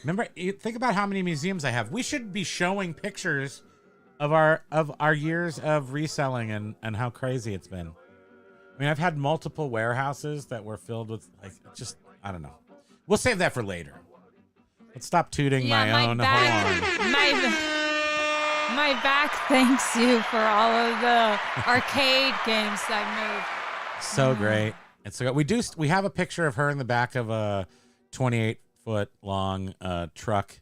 Remember, think about how many museums I have. We should be showing pictures of our years of reselling and how crazy it's been. I've had multiple warehouses that were filled with I don't know. We'll save that for later. Let's stop tooting my own horn. My back thanks you for all of the arcade games I moved. So great. And so we have a picture of her in the back of a 28-foot long truck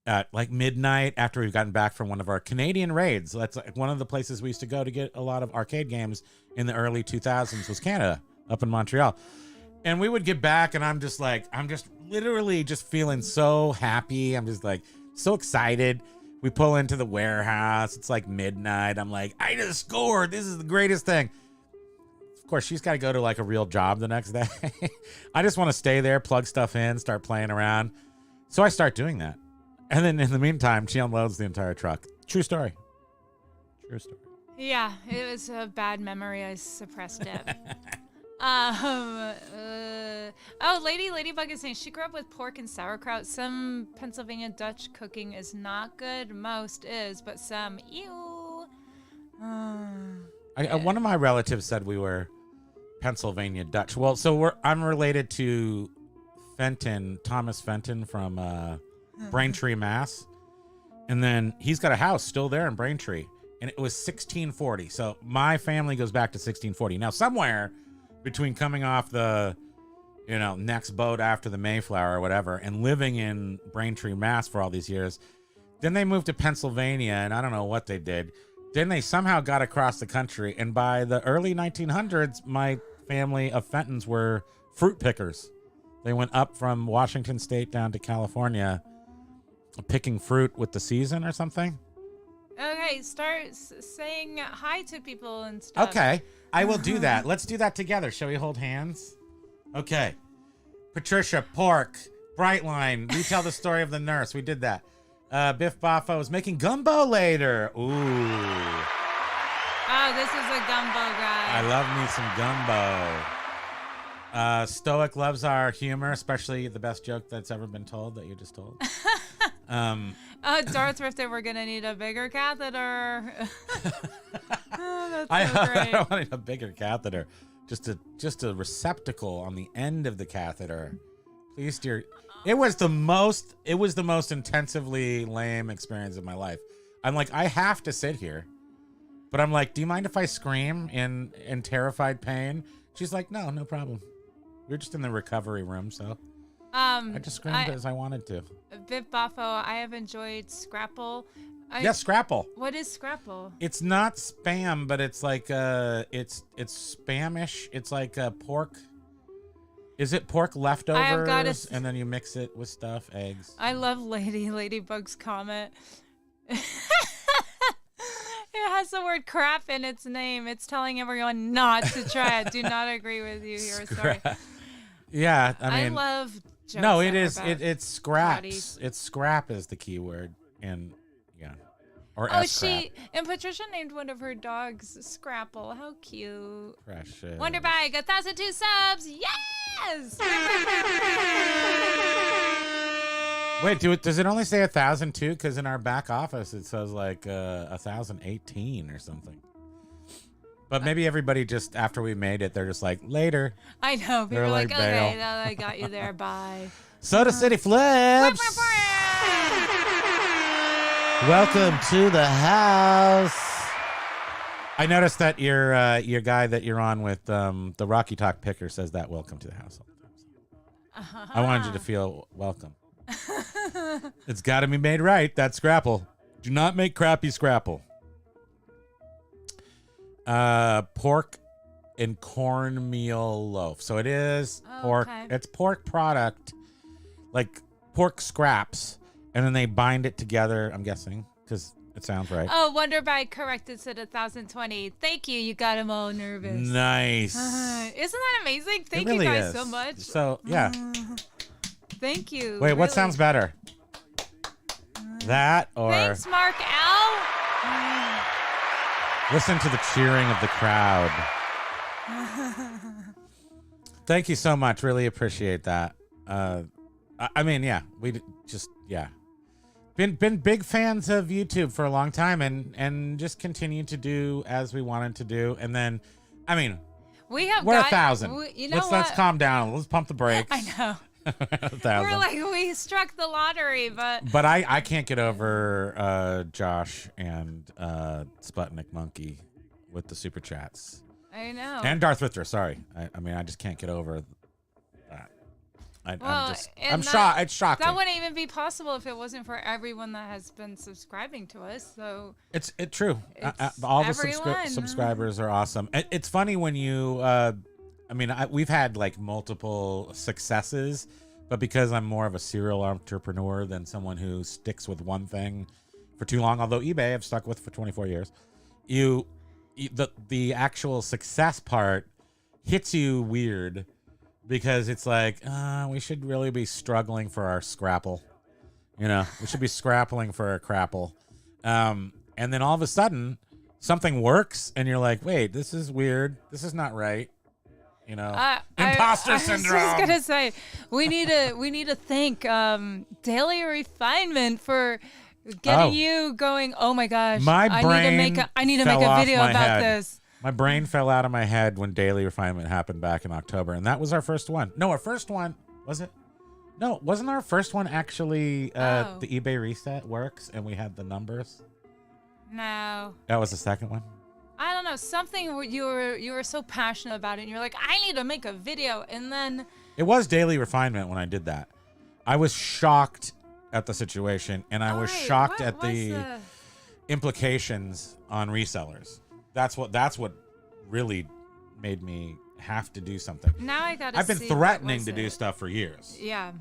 at like midnight after we've gotten back from one of our Canadian raids. That's like one of the places we used to go to get a lot of arcade games in the early 2000s was Canada, up in Montreal. And we would get back and I'm just literally just feeling so happy. I'm just like so excited. We pull into the warehouse. It's like midnight. I'm like, I just scored. This is the greatest thing. Of course, she's got to go to like a real job the next day. I just want to stay there, plug stuff in, start playing around. So I start doing that. And then in the meantime, she unloads the entire truck. True story. True story. Yeah, it was a bad memory. I suppressed it. Ladybug is saying she grew up with pork and sauerkraut. Some Pennsylvania Dutch cooking is not good. Most is, but some, ew. One of my relatives said we were Pennsylvania Dutch. Well, so I'm related to Thomas Fenton from Braintree, Mass. And then he's got a house still there in Braintree. and it was 1640. So my family goes back to 1640. Now, somewhere between coming off the, next boat after the Mayflower or whatever, and living in Braintree, Mass for all these years, then they moved to Pennsylvania, and I don't know what they did. Then they somehow got across the country, and by the early 1900s, my family of Fentons were fruit pickers. They went up from Washington State down to California picking fruit with the season or something. Okay, start saying hi to people and stuff. Okay, I will do that. Let's do that together. Shall we hold hands? Okay. Patricia, pork, Brightline, we tell the story of the nurse. We did that. Biff Boffo is making gumbo later. Ooh. Oh, this is a gumbo guy. I love me some gumbo. Stoic loves our humor, especially the best joke that's ever been told that you just told. Darth Rifter, we're gonna need a bigger catheter. That's so I great. wanted a bigger catheter, just a receptacle on the end of the catheter. Please, dear. It was the most intensively lame experience of my life. I'm like, I have to sit here, but I'm like, do you mind if I scream in terrified pain? She's like, no problem. We're just in the recovery room, so. I just screamed as I wanted to. Viv Boffo, I have enjoyed Scrapple. Yes, Scrapple. What is Scrapple? It's not spam, but it's like it's spamish. It's like pork. Is it pork leftovers and then you mix it with stuff, eggs? I love Ladybug's comment. It has the word crap in its name. It's telling everyone not to try it. Do not agree with you here. Sorry. Yeah, I mean, I love jokes. No, it is. It's scraps. It's scrap is the key word, and yeah, or scrap. And Patricia named one of her dogs Scrapple. How cute! Precious. Wonderbag, 1,002 subs. Yes. Wait, does it only say 1,002? Because in our back office it says like 1,018 or something. But maybe everybody just after we made it, they're just like later. I know. People are like, bail. okay, I got you there. Bye. Soda City Flips. Welcome to the house. I noticed that your guy that you're on with the Rocky Talk picker says that welcome to the house. I wanted you to feel welcome. It's got to be made right. That's Scrapple. Do not make crappy Scrapple. Pork and cornmeal loaf. So it is pork. Okay. It's pork product, like pork scraps, and then they bind it together. I'm guessing because it sounds right. Oh, Wonderbag corrected to 1,020. Thank you. You got him all nervous. Nice. Isn't that amazing? Thank really you guys is. so much. So yeah. Thank you. Wait, what really. sounds better? That or Thanks, Mark L. listen to the cheering of the crowd. Thank you so much. Really appreciate that. I mean, yeah, been big fans of YouTube for a long time, and just continue to do as we wanted to do. And then, I mean, we're 1,000. Let's calm down. Let's pump the brakes. I know. 1,000. We're like, we struck the lottery, but I can't get over Josh and Sputnik Monkey with the super chats. I know. And Darth Richter, sorry. I mean, I just can't get over that. I'm shocked. It's shocking. That wouldn't even be possible if it wasn't for everyone that has been subscribing to us. So it's true. All the subscribers are awesome. It's funny when you. We've had like multiple successes, but because I'm more of a serial entrepreneur than someone who sticks with one thing for too long, although eBay I've stuck with for 24 years, the actual success part hits you weird because it's like, we should really be struggling for our scrapple. We should be scrappling for our crapple. And then all of a sudden something works and you're like, wait, this is weird. This is not right. Imposter syndrome. I was just gonna say, we need to thank Daily Refinement for getting you going. Oh my gosh! I need to make a video about this. My brain fell out of my head when Daily Refinement happened back in October, and that was our first one. No, our first one was it? No, wasn't our first one actually the eBay reset works, and we had the numbers. No. That was the second one? I don't know. Something where you were so passionate about it, and you're like, I need to make a video, and then It was Daily Refinement when I did that. I was shocked at the situation, and I was shocked at the implications on resellers. That's what really made me have to do something. Now I gotta. I've been threatening to do stuff for years. Yeah.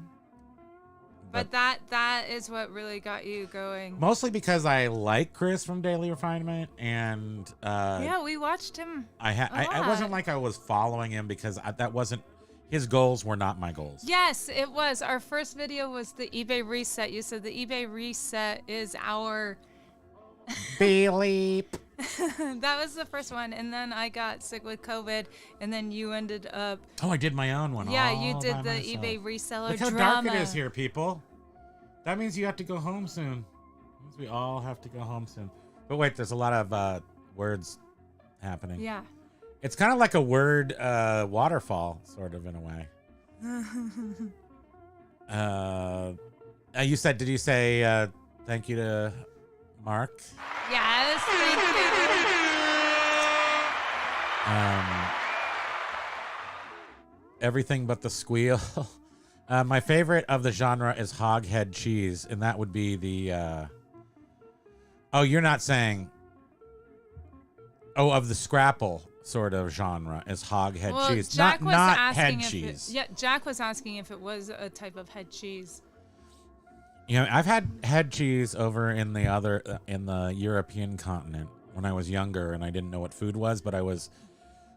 But that is what really got you going. Mostly because I like Chris from Daily Refinement, and yeah, we watched him. I wasn't like I was following him because that wasn't his goals were not my goals. Yes, it was. Our first video was the eBay reset. You said the eBay reset is our Beep. that was the first one, and then I got sick with COVID, and then you ended up. Oh, I did my own one. Yeah, all you did by the myself. eBay reseller Look how drama. dark it is here, people. That means you have to go home soon. That means we all have to go home soon. But wait, there's a lot of words happening. Yeah. It's kind of like a word waterfall, sort of, in a way. Did you say thank you to Mark? Yes, thank you. Everything but the squeal. My favorite of the genre is hoghead cheese, and that would be the. Oh, you're not saying. Oh, of the Scrapple sort of genre is hoghead cheese, Jack was not asking head cheese. Jack was asking if it was a type of head cheese. You know, I've had head cheese over in the European continent when I was younger, and I didn't know what food was, but I was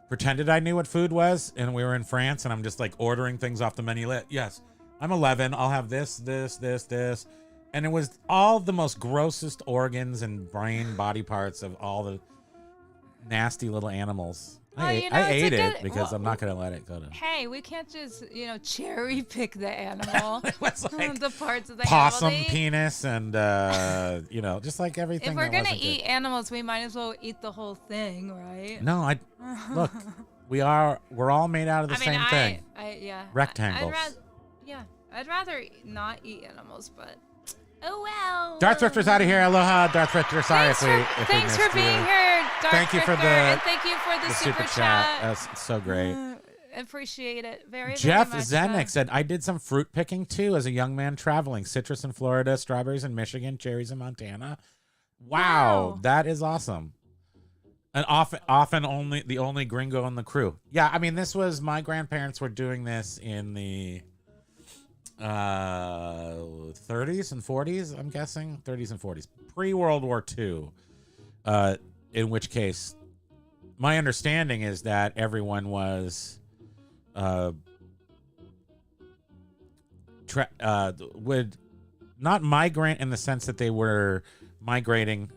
pretended I knew what food was, and we were in France, and I'm just like ordering things off the menu. Yes, I'm 11. I'll have this, and it was all the most grossest organs and brain body parts of all the nasty little animals. I ate it because I'm not going to let it go to. Hey, we can't just, cherry pick the animal. It was like the parts of the possum animal. penis and, just like everything. If we're going to eat animals, we might as well eat the whole thing, right? No, look, we're all made out of the same thing. Yeah. Rectangles. I'd rather not eat animals, but oh well. Darth Drifter's out of here. Aloha, Darth Drifter. Sorry if we thanks missed for being here, Darth Thank you for Drifter, and thank you for the super chat. That's so great. Appreciate it very, Jeff very much. Zenick said, I did some fruit picking too as a young man traveling. Citrus in Florida, strawberries in Michigan, cherries in Montana. Wow. That is awesome. And often only the only gringo in the crew. Yeah, I mean, this was my grandparents were doing this in the 30s and 40s, I'm guessing. 30s and 40s. Pre-World War II. In which case, my understanding is that everyone was would not migrant in the sense that they were migrating.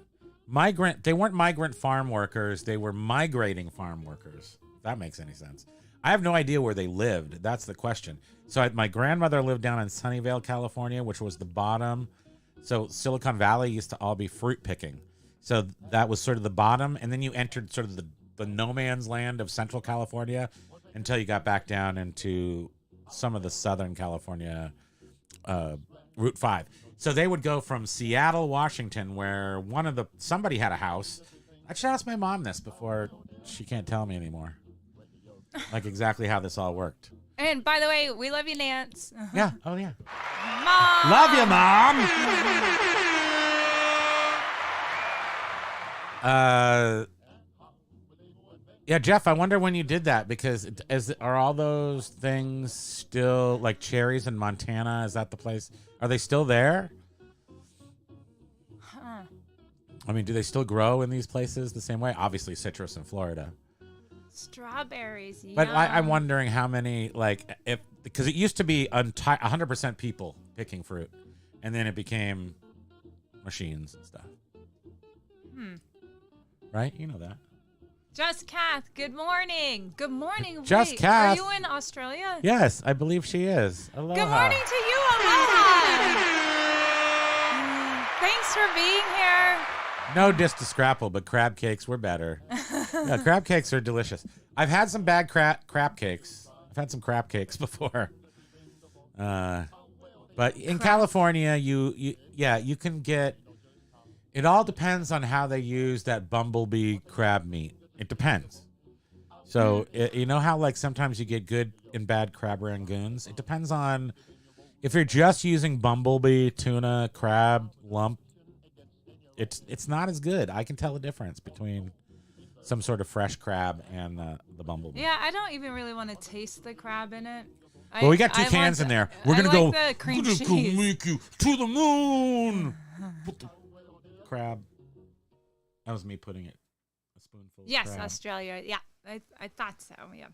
They weren't migrant farm workers. They were migrating farm workers. If that makes any sense. I have no idea where they lived. That's the question. So my grandmother lived down in Sunnyvale, California, which was the bottom. So Silicon Valley used to all be fruit picking. So that was sort of the bottom. And then you entered sort of the no man's land of Central California until you got back down into some of the Southern California Route 5. So they would go from Seattle, Washington, where somebody had a house. I should ask my mom this before she can't tell me anymore. Like exactly how this all worked. And by the way, we love you, Nance. Yeah. Oh, yeah. Mom! Love you, Mom! Yeah, Jeff, I wonder when you did that, because are all those things still, like cherries in Montana, is that the place? Are they still there? Huh. I mean, do they still grow in these places the same way? Obviously, citrus in Florida. Strawberries, But I'm wondering how many, because it used to be 100% people picking fruit, and then it became machines and stuff. Right? You know that. Just Kath, good morning. Good morning. Just Kath. Are you in Australia? Yes, I believe she is. Aloha. Good morning to you. Aloha. Thanks for being here. No diss to Scrapple, but crab cakes were better. Yeah, crab cakes are delicious. I've had some bad crab cakes. I've had some crab cakes before. But in California, you can get It all depends on how they use that bumblebee crab meat. It depends. So you know how like sometimes you get good and bad crab rangoons? It depends on if you're just using bumblebee, tuna, crab, lump, it's not as good. I can tell the difference between some sort of fresh crab and the bumblebee. Yeah, I don't even really want to taste the crab in it. Well, we got two cans in there. We're gonna go the cream cheese. Make you to the moon. Put the crab. That was me putting it. A spoonful. Yes, of crab. Australia. Yeah, I thought so. Yeah.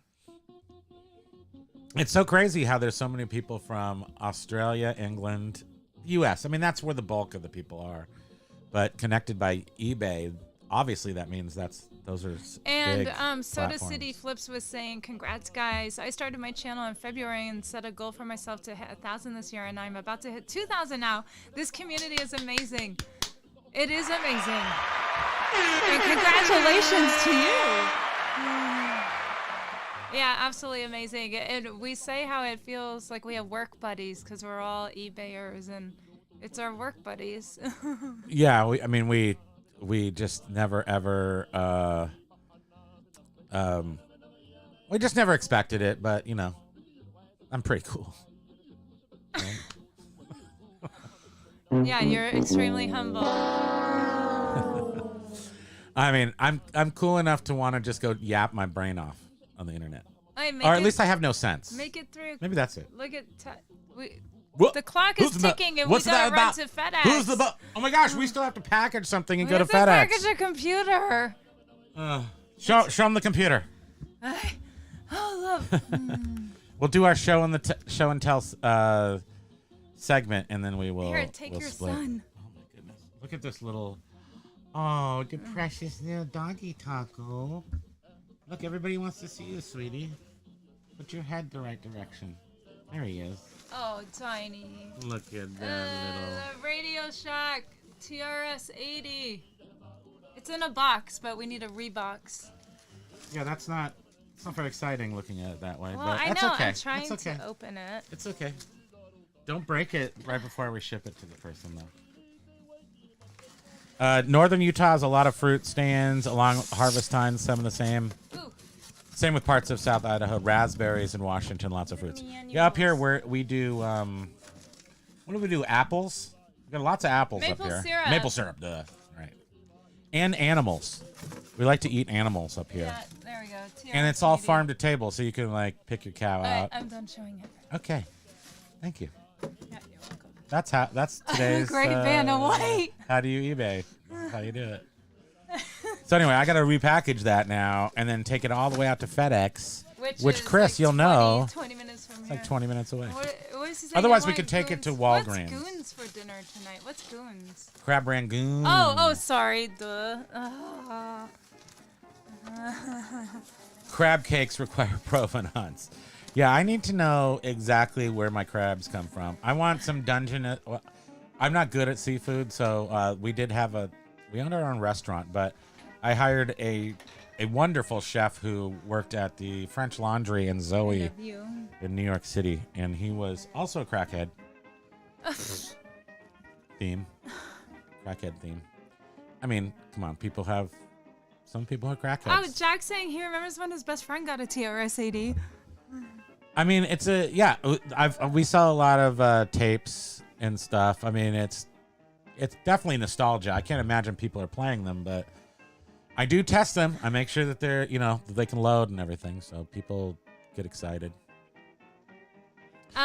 It's so crazy how there's so many people from Australia, England, U.S. I mean, that's where the bulk of the people are. But connected by eBay, obviously that means those are and big Soda platforms. City Flips was saying, "Congrats, guys! I started my channel in February and set a goal for myself to hit 1,000 this year, and I'm about to hit 2,000 now. This community is amazing. It is amazing, and congratulations to you." Yeah, absolutely amazing. And we say how it feels like we have work buddies because we're all eBayers and it's our work buddies. Yeah, we just never ever we just never expected it, but you know, I'm pretty cool. Yeah, you're extremely humble. I mean, I'm cool enough to want to just go yap my brain off on the internet. Or at least I have no sense. Make it through. Maybe that's it. Look at the clock is ticking, and we gotta run to FedEx. Who's the oh my gosh, we still have to package something and go to FedEx. Package a computer. Show them the computer. Love. We'll do our show and tell segment, and then we will. Here, take we'll your split. son. Oh my goodness! Look at this little. Oh, the precious little doggy taco. Look, everybody wants to see you, sweetie. Put your head the right direction. There he is. Oh, tiny. Look at that little. The Radio Shack TRS 80. It's in a box, but we need a rebox. Yeah, it's not very exciting looking at it that way. Well, but I that's know. okay. I'm trying It's okay. to open it. It's okay. Don't break it right before we ship it to the person, though. Northern Utah has a lot of fruit stands along harvest times. Some of the same. Ooh. Same with parts of South Idaho. Raspberries in Washington, lots of fruits. Yeah, up here we do. What do we do? Apples. We got lots of apples Maple up here. syrup. Maple syrup. Duh. Right. And animals. We like to eat animals up here. Yeah, there we go. TRS And it's all 80. farm to table, so you can like pick your cow All right, out. I'm done showing it. Okay. Thank you. Yeah, you're welcome. That's today's Great Vanna White. How do you eBay? That's how you do it. So anyway, I got to repackage that now and then take it all the way out to FedEx, which is Chris, like you'll 20 know, 20 minutes from it's here. like 20 minutes away. What is he saying? Otherwise, I we want could take it to goons. Walgreens. What's goons for dinner tonight? What's goons? Crab rangoon. Oh, sorry. Duh. Crab cakes require provenance. Yeah, I need to know exactly where my crabs come from. I want some dungeon. I'm not good at seafood, so we owned our own restaurant, but I hired a wonderful chef who worked at the French Laundry in Zoe in New York City, and he was also a crackhead. Crackhead theme. I mean, come on, some people are crackheads. Oh, Jack's saying he remembers when his best friend got a TRS 80. I mean, we saw a lot of tapes and stuff. I mean, it's definitely nostalgia. I can't imagine people are playing them, but I do test them. I make sure that they're, that they can load and everything, so people get excited.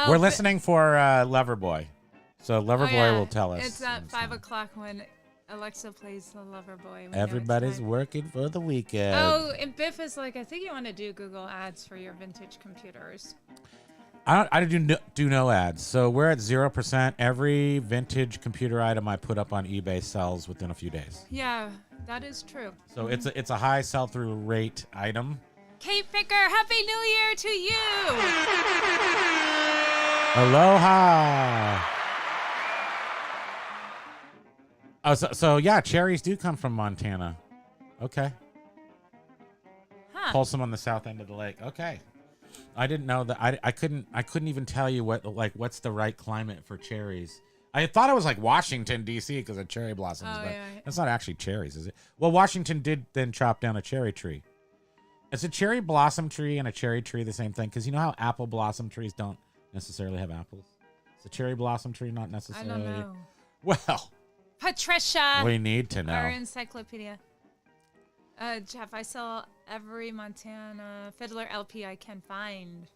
We're listening for Loverboy, so Loverboy will tell us. It's at 5 o'clock when Alexa plays the Loverboy. Everybody's working for the weekend. Oh, and Biff is like, I think you want to do Google Ads for your vintage computers. I do no ads. So we're at 0%. Every vintage computer item I put up on eBay sells within a few days. Yeah, that is true. So it's a high sell-through rate item. Kate Picker, Happy New Year to you! Aloha! Oh, so yeah, cherries do come from Montana. Okay. Huh. Folsom on the south end of the lake. Okay. I didn't know that. I couldn't even tell you what's the right climate for cherries. I thought it was like Washington, D.C. because of cherry blossoms, but that's not actually cherries, is it? Well, Washington did then chop down a cherry tree. Is a cherry blossom tree and a cherry tree the same thing? Because you know how apple blossom trees don't necessarily have apples? Is a cherry blossom tree not necessarily? I don't know. Well, Patricia. we need to know. Our encyclopedia. Jeff, I sell every Montana Fiddler LP I can find.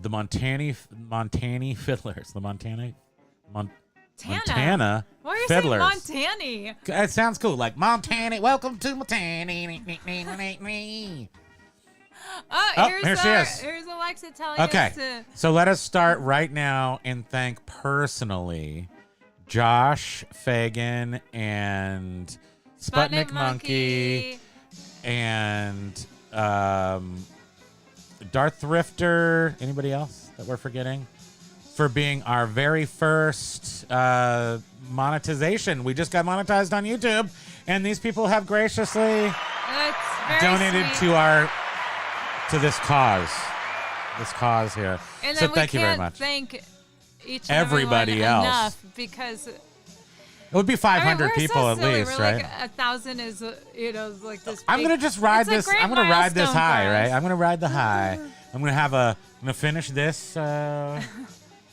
The Montana Fiddlers. The Montana Why are you Fiddlers. saying Montani? It sounds cool. Like Montana. Welcome to Montana. Here she is. Here's Alexa telling Okay. us to... So let us start right now and thank personally Josh Fagan and Sputnik Monkey and Darth Thrifter. Anybody else that we're forgetting? For being our very first monetization. We just got monetized on YouTube, and these people have graciously donated to this cause. This cause here. And so then thank you very much. Thank each and everybody everyone else enough because it would be 500 we're people so at silly. least, we're right? Like 1,000 is like this. I'm gonna just ride this. I'm gonna ride this high, right? I'm gonna ride the high. I'm gonna finish this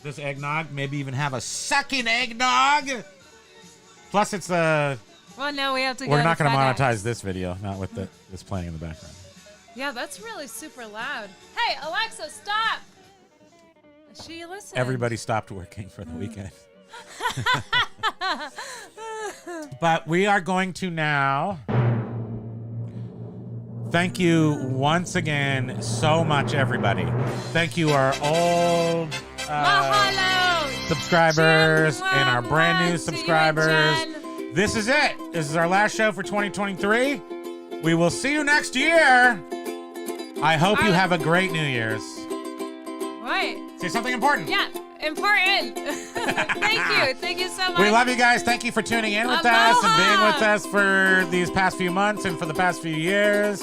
this eggnog. Maybe even have a second eggnog. Plus, it's well, no, we have to. We're not gonna monetize this video, not with this playing in the background. Yeah, that's really super loud. Hey, Alexa, stop! She listened. Everybody stopped working for the weekend. But we are going to now thank you once again so much, everybody. Thank you, our old subscribers and our brand new subscribers. This is it. This is our last show for 2023. We will see you next year. I hope you have a great New Year's. Right. Say something important. Yeah, important. Thank you so much. We love you guys. Thank you for tuning in with us and being with us for these past few months and for the past few years.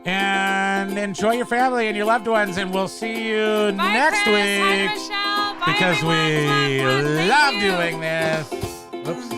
And enjoy your family and your loved ones. And we'll see you next week. Hi, Michelle. Bye, because everyone. we love doing this. Oops.